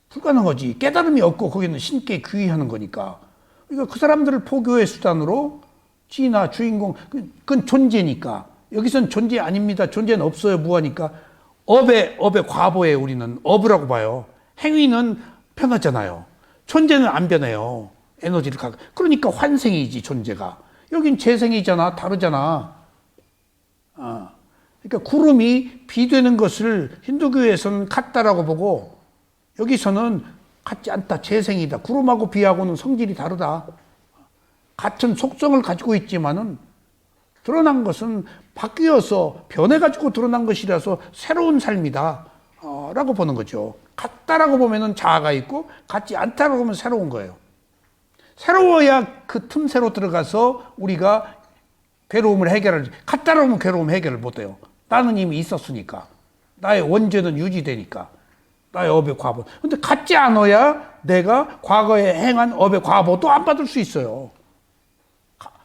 불가능하지. 깨달음이 없고 거기는 신께 귀의하는 거니까. 그러니까 그 사람들을 포교의 수단으로 진화, 주인공, 그건 존재니까. 여기선 존재 아닙니다. 존재는 없어요. 무아니까. 업의 과보에 우리는 업이라고 봐요. 행위는 변하잖아요. 존재는 안 변해요. 에너지를 그러니까 환생이지 존재가. 여긴 재생이잖아. 다르잖아. 그러니까 구름이 비 되는 것을 힌두교에서는 같다라고 보고 여기서는 같지 않다. 재생이다. 구름하고 비하고는 성질이 다르다. 같은 속성을 가지고 있지만은 드러난 것은 바뀌어서 변해가지고 드러난 것이라서 새로운 삶이다. 라고 보는 거죠. 같다라고 보면은 자아가 있고 같지 않다라고 보면 새로운 거예요. 새로워야 그 틈새로 들어가서 우리가 괴로움을 해결하지. 갔다 오면 괴로움 해결을 못해요. 나는 이미 있었으니까. 나의 원죄는 유지되니까. 나의 업의 과보. 근데 갖지 않아야 내가 과거에 행한 업의 과보도 안 받을 수 있어요.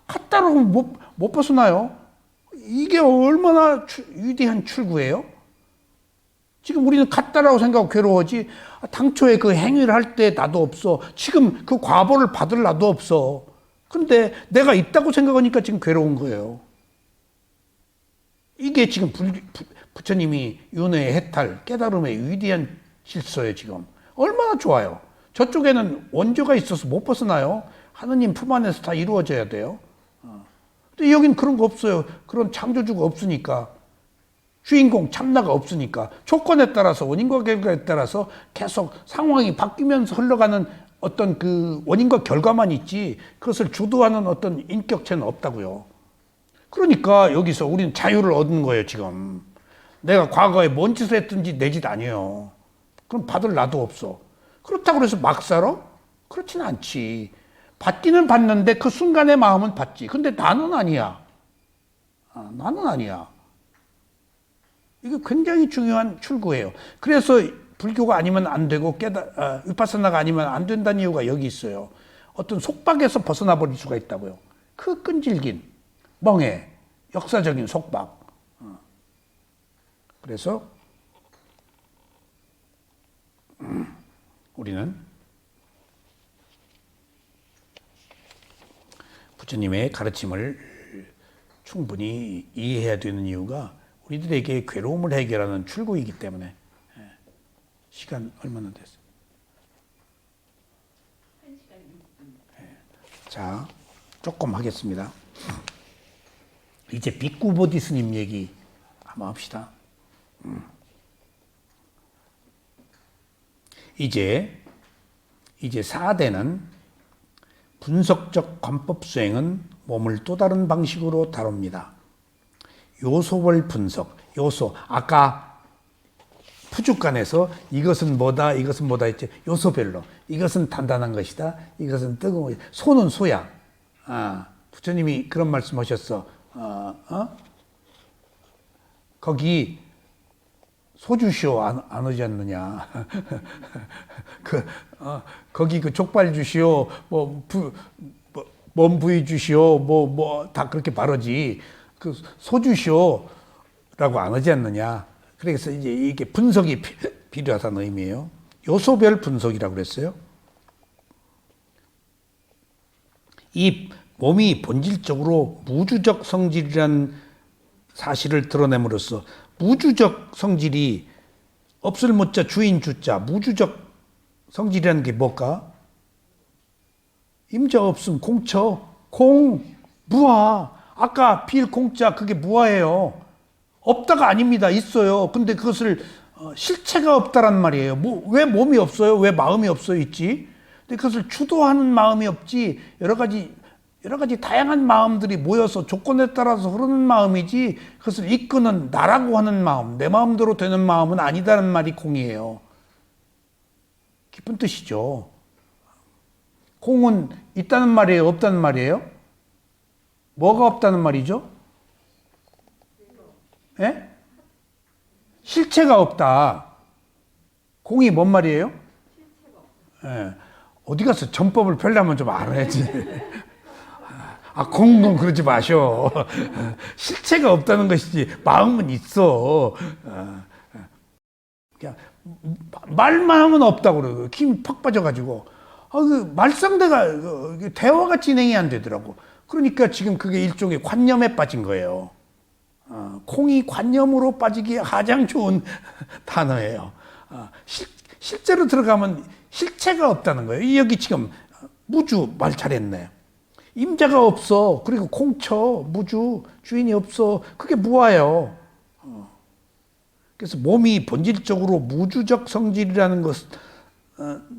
갔다 오면 못 벗어나요. 이게 얼마나 위대한 출구예요? 지금 우리는 갔다라고 생각하고 괴로워하지, 당초에 그 행위를 할 때 나도 없어. 지금 그 과보를 받을 나도 없어. 근데 내가 있다고 생각하니까 지금 괴로운 거예요. 이게 지금 부처님이 윤회의 해탈, 깨달음의 위대한 실소예요, 지금. 얼마나 좋아요. 저쪽에는 원조가 있어서 못 벗어나요. 하느님 품 안에서 다 이루어져야 돼요. 근데 여긴 그런 거 없어요. 그런 창조주가 없으니까. 주인공 참나가 없으니까. 조건에 따라서, 원인과 결과에 따라서 계속 상황이 바뀌면서 흘러가는 어떤 그 원인과 결과만 있지, 그것을 주도하는 어떤 인격체는 없다고요. 그러니까 여기서 우리는 자유를 얻는 거예요, 지금. 내가 과거에 뭔 짓을 했든지 내 짓 아니에요. 그럼 받을 나도 없어. 그렇다고 해서 막 살아? 그렇진 않지. 받기는 받는데 그 순간의 마음은 받지. 근데 나는 아니야. 나는 아니야. 이게 굉장히 중요한 출구예요. 그래서 불교가 아니면 안 되고 위파사나가 아니면 안 된다는 이유가 여기 있어요. 어떤 속박에서 벗어나 버릴 수가 있다고요. 그 끈질긴 멍해, 역사적인 속박. 그래서 우리는 부처님의 가르침을 충분히 이해해야 되는 이유가 우리들에게 괴로움을 해결하는 출구이기 때문에. 시간 얼마나 됐어요? 자, 조금 하겠습니다. 이제 빅구보디 스님 얘기 한번 합시다. 이제 4대는 분석적 관법 수행은 몸을 또 다른 방식으로 다룹니다. 요소별 분석, 요소, 아까 푸죽간에서 이것은 뭐다 했지. 요소별로. 이것은 단단한 것이다. 이것은 뜨거운 것이다. 소는 소야. 부처님이 그런 말씀하셨어. 거기 소주시오 안 오지 않느냐. 거기 그 족발 주시오, 몸 부위 주시오, 다 그렇게 바르지. 그 소주시오라고 안 하지 않느냐. 그래서 이제 이게 분석이 필요하다는 의미예요. 요소별 분석이라고 그랬어요. 이 몸이 본질적으로 무주적 성질이라는 사실을 드러냄으로써 무주적 성질이 없을 무자 주인 주자 무주적 성질이라는 게 뭘까? 임자 없음 공처 무아. 아까 빌 공자 그게 무아예요. 없다가 아닙니다. 있어요. 근데 그것을 실체가 없다란 말이에요. 왜 몸이 없어요? 왜 마음이 없어 있지? 근데 그것을 주도하는 마음이 없지. 여러 가지 다양한 마음들이 모여서 조건에 따라서 흐르는 마음이지, 그것을 이끄는 나라고 하는 마음, 내 마음대로 되는 마음은 아니다는 말이 공이에요. 깊은 뜻이죠. 공은 있다는 말이에요? 없다는 말이에요? 뭐가 없다는 말이죠? 예? 실체가 없다. 공이 뭔 말이에요? 예. 어디 가서 전법을 펴려면 좀 알아야지. 공공 그러지 마셔. 실체가 없다는 것이지 마음은 있어. 그냥 말만 하면 없다고 그러고 힘이 팍 빠져가지고 그 말상대가 대화가 진행이 안 되더라고. 그러니까 지금 그게 일종의 관념에 빠진 거예요. 콩이 관념으로 빠지기에 가장 좋은 단어예요. 실제로 들어가면 실체가 없다는 거예요. 여기 지금 무주 말 잘했네. 임자가 없어. 그리고 공처, 무주, 주인이 없어. 그게 무아예요. 그래서 몸이 본질적으로 무주적 성질이라는 것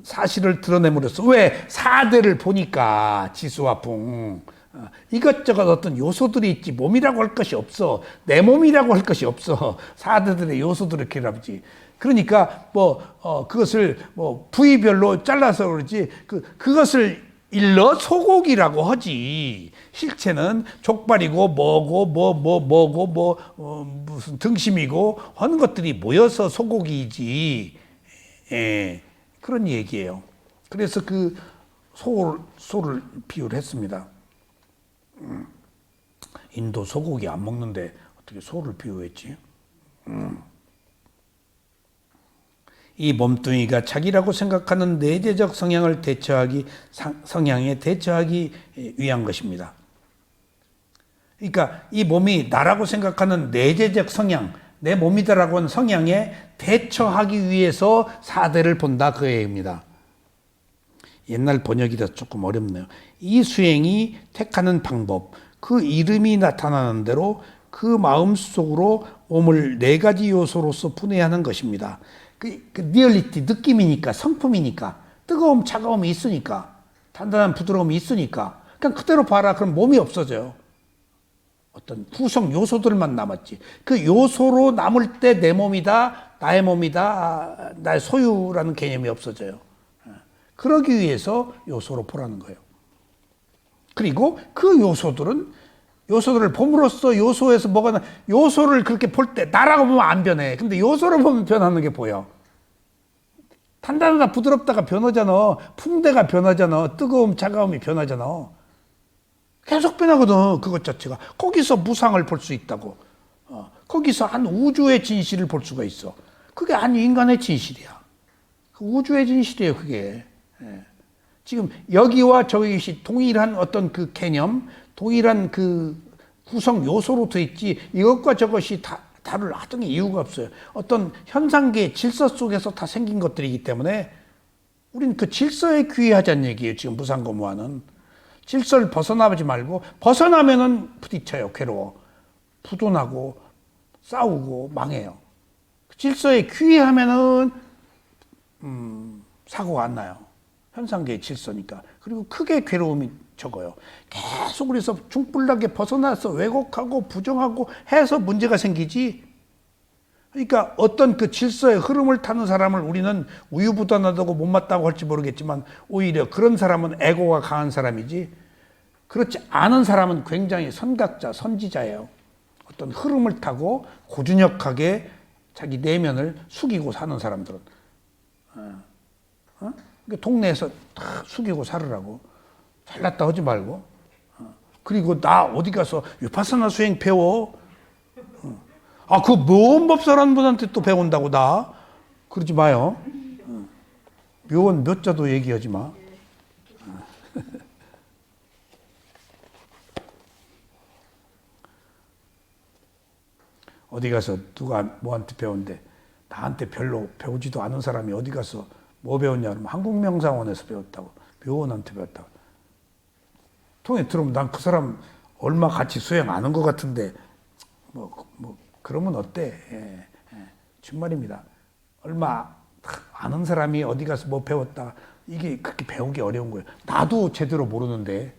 사실을 드러냄으로써 왜 사대를 보니까 지수와 풍 이것저것 어떤 요소들이 있지 몸이라고 할 것이 없어. 내 몸이라고 할 것이 없어. 사대들의 요소들을 기랍지. 그러니까 그것을 부위별로 잘라서 그러지 그것을 일러 소고기라고 하지. 실체는 족발이고 뭐고 무슨 등심이고 하는 것들이 모여서 소고기이지. 예, 그런 얘기예요. 그래서 그 소를 비유를 했습니다. 인도 소고기 안 먹는데 어떻게 소를 비유했지? 이 몸뚱이가 자기라고 생각하는 내재적 성향에 대처하기 위한 것입니다. 그러니까 이 몸이 나라고 생각하는 내재적 성향, 내 몸이다라고 하는 성향에 대처하기 위해서 사대를 본다 그 얘기입니다. 옛날 번역이라 조금 어렵네요. 이 수행이 택하는 방법, 그 이름이 나타나는 대로 그 마음속으로 몸을 네 가지 요소로서 분해하는 것입니다. 그 리얼리티, 느낌이니까, 성품이니까, 뜨거움, 차가움이 있으니까, 단단한 부드러움이 있으니까, 그냥 그대로 봐라. 그럼 몸이 없어져요. 어떤 구성 요소들만 남았지. 그 요소로 남을 때 내 몸이다, 나의 몸이다, 나의 소유라는 개념이 없어져요. 그러기 위해서 요소로 보라는 거예요. 그리고 그 요소들을 봄으로써 요소에서 뭐가 요소를 그렇게 볼 때 나라고 보면 안 변해. 근데 요소를 보면 변하는 게 보여. 단단하다 부드럽다가 변하잖아. 풍대가 변하잖아. 뜨거움 차가움이 변하잖아. 계속 변하거든. 그것 자체가. 거기서 무상을 볼 수 있다고. 거기서 한 우주의 진실을 볼 수가 있어. 그게 한 인간의 진실이야. 그 우주의 진실이에요. 그게. 지금 여기와 저것이 동일한 어떤 그 개념, 동일한 그 구성 요소로 돼 있지 이것과 저것이 다를 하등의 이유가 없어요. 어떤 현상계 질서 속에서 다 생긴 것들이기 때문에 우린 그 질서에 귀의하자는 얘기예요. 지금 무상고무와는 질서를 벗어나지 말고 벗어나면은 부딪혀요. 괴로워. 부도나고 싸우고 망해요. 질서에 귀의하면은 사고가 안 나요. 현상계의 질서니까. 그리고 크게 괴로움이 적어요. 계속 그래서 중불나게 벗어나서 왜곡하고 부정하고 해서 문제가 생기지. 그러니까 어떤 그 질서의 흐름을 타는 사람을 우리는 우유부단하다고 못마땅하고 할지 모르겠지만 오히려 그런 사람은 에고가 강한 사람이지 그렇지 않은 사람은 굉장히 선각자, 선지자예요. 어떤 흐름을 타고 고준역하게 자기 내면을 숙이고 사는 사람들은. 그러니까 동네에서 다 숙이고 살으라고. 잘났다 하지 말고. 그리고 나 어디 가서 위파사나 수행 배워. 그 묘원법사라는 분한테 또 배운다고 나. 그러지 마요. 묘원 몇 자도 얘기하지 마. 어디 가서 누가 뭐한테 배운대. 나한테 별로 배우지도 않은 사람이 어디 가서 뭐 배웠냐 그러면 한국명상원에서 배웠다고. 묘원한테 배웠다고. 통에 들으면 난 그 사람 얼마 같이 수행 안 한 것 같은데 그러면 어때? 정말입니다. 얼마 아는 사람이 어디 가서 뭐 배웠다. 이게 그렇게 배우기 어려운 거예요. 나도 제대로 모르는데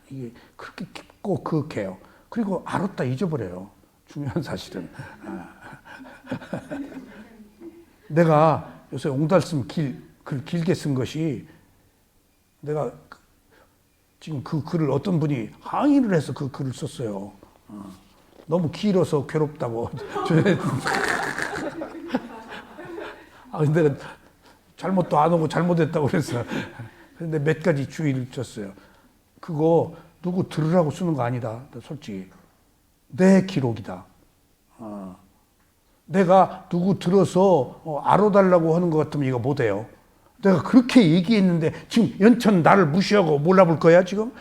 이게 그렇게 깊고 그윽해요. 그리고 알았다 잊어버려요. 중요한 사실은. 내가 요새 옹달씀 글 길게 쓴 것이 내가 지금 그 글을 어떤 분이 항의를 해서 그 글을 썼어요. 너무 길어서 괴롭다고. 근데 잘못도 안 하고 잘못했다고 그래서. 근데 몇 가지 주의를 줬어요. 그거 누구 들으라고 쓰는 거 아니다. 솔직히. 내 기록이다. 내가 누구 들어서 알아달라고 하는 것 같으면 이거 못해요. 내가 그렇게 얘기했는데 지금 연천 나를 무시하고 몰라볼 거야 지금?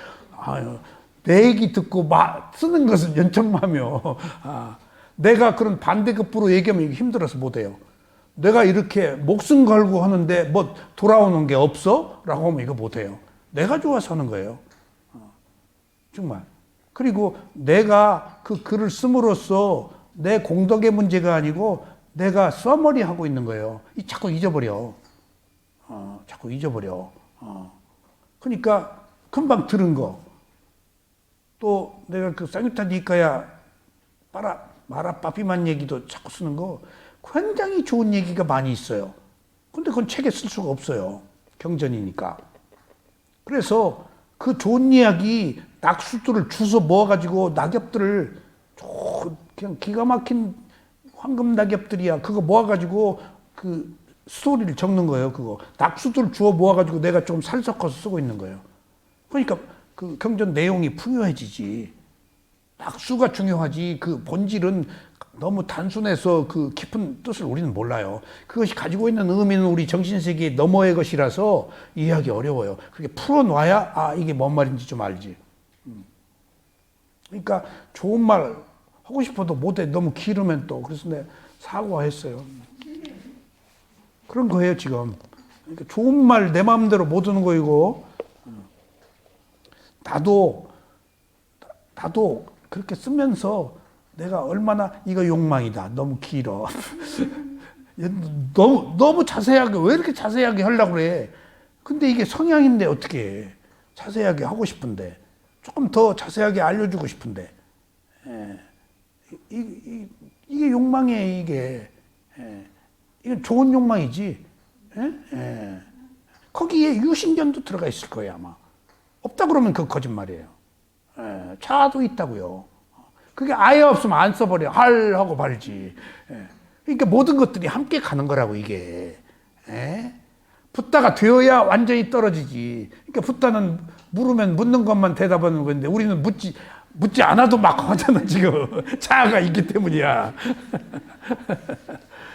내 얘기 듣고 쓰는 것은 연천마며 내가 그런 반대급부로 얘기하면 힘들어서 못해요. 내가 이렇게 목숨 걸고 하는데 뭐 돌아오는 게 없어? 라고 하면 이거 못해요. 내가 좋아서 하는 거예요. 정말. 그리고 내가 그 글을 씀으로써 내 공덕의 문제가 아니고 내가 써머리 하고 있는 거예요. 자꾸 잊어버려. 자꾸 잊어버려. 그러니까 금방 들은 거. 또 내가 그 쌍유타 니까야 마라 빠삐만 얘기도 자꾸 쓰는 거 굉장히 좋은 얘기가 많이 있어요. 근데 그건 책에 쓸 수가 없어요. 경전이니까. 그래서 그 좋은 이야기 낙수들을 주워 모아가지고 낙엽들을 그냥 기가 막힌 황금 낙엽들이야. 그거 모아가지고 그 스토리를 적는 거예요. 그거 낙수들 주워 모아가지고 내가 좀 살섞어서 쓰고 있는 거예요. 그러니까 그 경전 내용이 풍요해지지. 낙수가 중요하지. 그 본질은 너무 단순해서 그 깊은 뜻을 우리는 몰라요. 그것이 가지고 있는 의미는 우리 정신세계 너머의 것이라서 이해하기 어려워요. 그게 풀어놔야 아 이게 뭔 말인지 좀 알지. 그러니까 좋은 말 하고 싶어도 못해. 너무 길으면 또. 그래서 내가 사과했어요. 그런 거예요 지금. 그러니까 좋은 말 내 마음대로 못 하는 거이고 나도 그렇게 쓰면서 내가 얼마나 이거 욕망이다. 너무 길어. 너무 자세하게 왜 이렇게 자세하게 하려고 그래. 근데 이게 성향인데 어떻게 해. 자세하게 하고 싶은데 조금 더 자세하게 알려주고 싶은데 이게 욕망이에요. 이게 이건 좋은 욕망이지. 거기에 유신견도 들어가 있을 거예요 아마. 없다 그러면 그 거짓말이에요. 차도 있다고요. 그게 아예 없으면 안 써버려. 할 하고 말지. 그러니까 모든 것들이 함께 가는 거라고 이게. 붓다가 되어야 완전히 떨어지지. 그러니까 붓다는 물으면 묻는 것만 대답하는 건데 우리는 묻지 않아도 막 하잖아 지금. 자아가 있기 때문이야.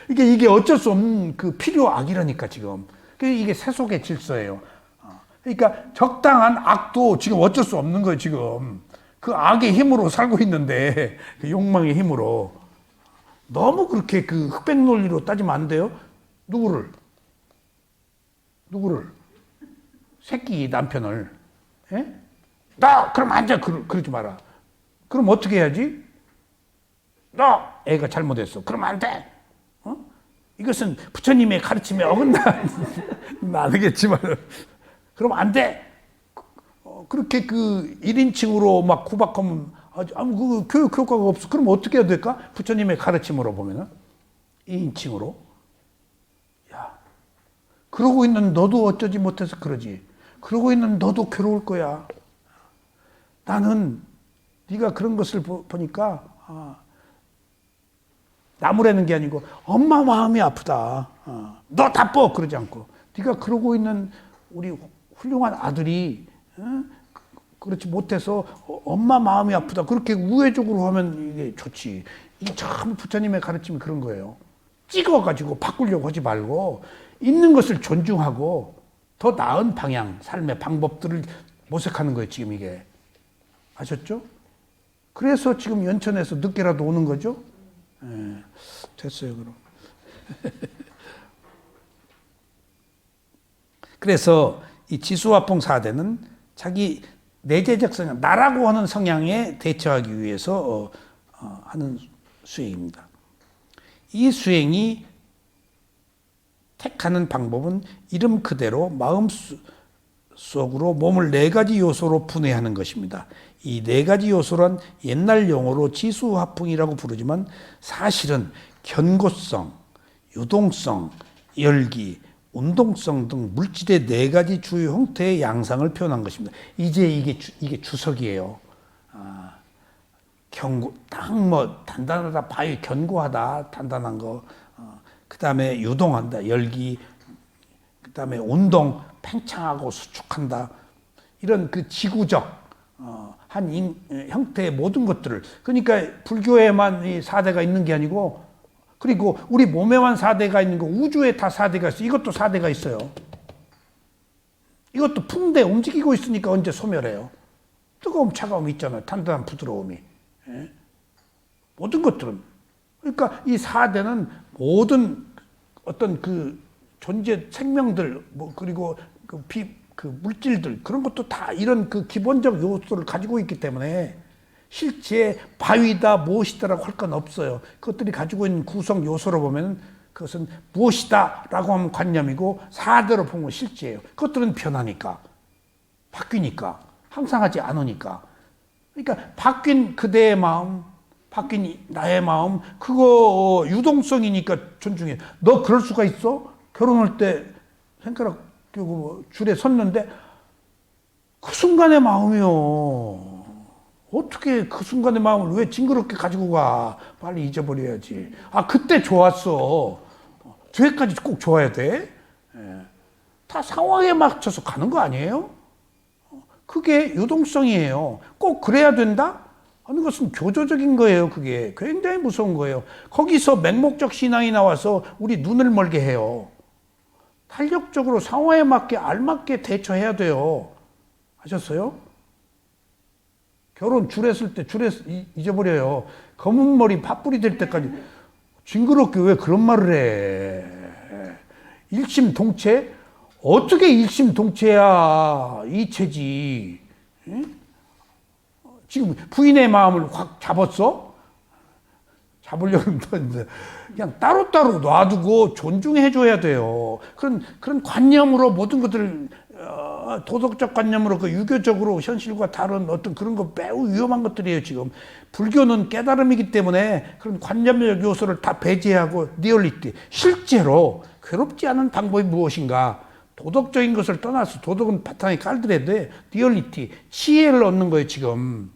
이게 어쩔 수 없는 그 필요악이라니까 지금. 이게 세속의 질서예요. 그러니까 적당한 악도 지금 어쩔 수 없는 거예요 지금. 그 악의 힘으로 살고 있는데 그 욕망의 힘으로 너무 그렇게 그 흑백 논리로 따지면 안 돼요. 누구를 새끼 남편을 너 그럼 안 돼. 그러지 마라. 그럼 어떻게 해야지? 너 애가 잘못했어. 그럼 안 돼. 이것은 부처님의 가르침에 어긋나 나누겠지만 그럼 안 돼. 그렇게 그 1인칭으로 막 구박하면 그 교육 효과가 없어. 그럼 어떻게 해야 될까? 부처님의 가르침으로 보면은 2인칭으로. 야, 그러고 있는 너도 어쩌지 못해서 그러지. 그러고 있는 너도 괴로울 거야. 나는 네가 그런 것을 보니까 나무라는 게 아니고 엄마 마음이 아프다. 너 나빠 그러지 않고 네가 그러고 있는 우리 훌륭한 아들이 그렇지 못해서 엄마 마음이 아프다. 그렇게 우회적으로 하면 이게 좋지. 이게 참 부처님의 가르침이 그런 거예요. 찍어가지고 바꾸려고 하지 말고 있는 것을 존중하고 더 나은 방향, 삶의 방법들을 모색하는 거예요. 지금 이게. 아셨죠? 그래서 지금 연천에서 늦게라도 오는 거죠? 됐어요, 그럼. 그래서 이 지수화풍 4대는 자기 내재적 성향, 나라고 하는 성향에 대처하기 위해서 하는 수행입니다. 이 수행이 택하는 방법은 이름 그대로 마음 속으로 몸을 4가지 요소로 분해하는 것입니다. 이 4가지 요소란 옛날 용어로 지수화풍이라고 부르지만 사실은 견고성, 유동성, 열기, 운동성 등 물질의 4가지 주요 형태의 양상을 표현한 것입니다. 이제 이게 주석이에요. 단단하다, 바위 견고하다, 단단한 거. 그 다음에 유동한다, 열기. 그 다음에 운동, 팽창하고 수축한다. 이런 그 지구적 한 형태의 모든 것들을. 그러니까 불교에만 이 4대가 있는 게 아니고, 그리고 우리 몸에만 4대가 있는 거, 우주에 다 4대가 있어요. 이것도 4대가 있어요. 이것도 풍대 움직이고 있으니까 언제 소멸해요. 뜨거움, 차가움이 있잖아요. 단단한 부드러움이. 모든 것들은. 그러니까 이 4대는 모든 어떤 그 존재 생명들, 그리고 그 물질들, 그런 것도 다 이런 그 기본적 요소를 가지고 있기 때문에 실제 바위다 무엇이다라고 할 건 없어요. 그것들이 가지고 있는 구성 요소로 보면 그것은 무엇이다라고 하면 관념이고 4대로 보면 실제예요. 그것들은 변하니까, 바뀌니까, 항상 하지 않으니까. 그러니까 바뀐 그대의 마음, 바뀐 나의 마음, 그거 유동성이니까 존중해. 너 그럴 수가 있어? 결혼할 때 손가락 끼고 줄에 섰는데 그 순간의 마음이요. 어떻게 그 순간의 마음을 왜 징그럽게 가지고 가? 빨리 잊어버려야지. 아, 그때 좋았어. 뒤에까지 꼭 좋아야 돼? 예. 다 상황에 맞춰서 가는 거 아니에요? 그게 유동성이에요. 꼭 그래야 된다? 하는 것은 교조적인 거예요. 그게 굉장히 무서운 거예요. 거기서 맹목적 신앙이 나와서 우리 눈을 멀게 해요. 탄력적으로 상황에 맞게 알맞게 대처해야 돼요. 하셨어요? 결혼 줄했을 때 잊어버려요. 검은 머리 팥불이 될 때까지 징그럽게 왜 그런 말을 해. 일심동체? 어떻게 일심동체야 이체지. 응? 지금 부인의 마음을 확 잡았어? 잡으려는 건데 그냥 따로따로 놔두고 존중해줘야 돼요. 그런 관념으로 모든 것들을 도덕적 관념으로 그 유교적으로 현실과 다른 어떤 그런 거 매우 위험한 것들이에요. 지금 불교는 깨달음이기 때문에 그런 관념적 요소를 다 배제하고 리얼리티, 실제로 괴롭지 않은 방법이 무엇인가. 도덕적인 것을 떠나서 도덕은 바탕에 깔더라도 돼. 리얼리티, 지혜를 얻는 거예요. 지금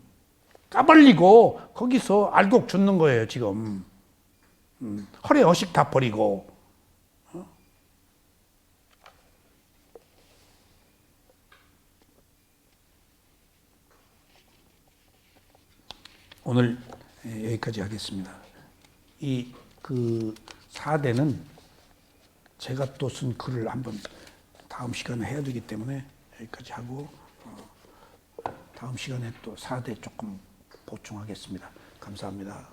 까발리고 거기서 알곡 줍는 거예요. 지금 허리 허식 다 버리고. 오늘 여기까지 하겠습니다. 그 4대는 제가 또 쓴 글을 한번 다음 시간에 해야 되기 때문에 여기까지 하고 다음 시간에 또 4대 조금 보충하겠습니다. 감사합니다.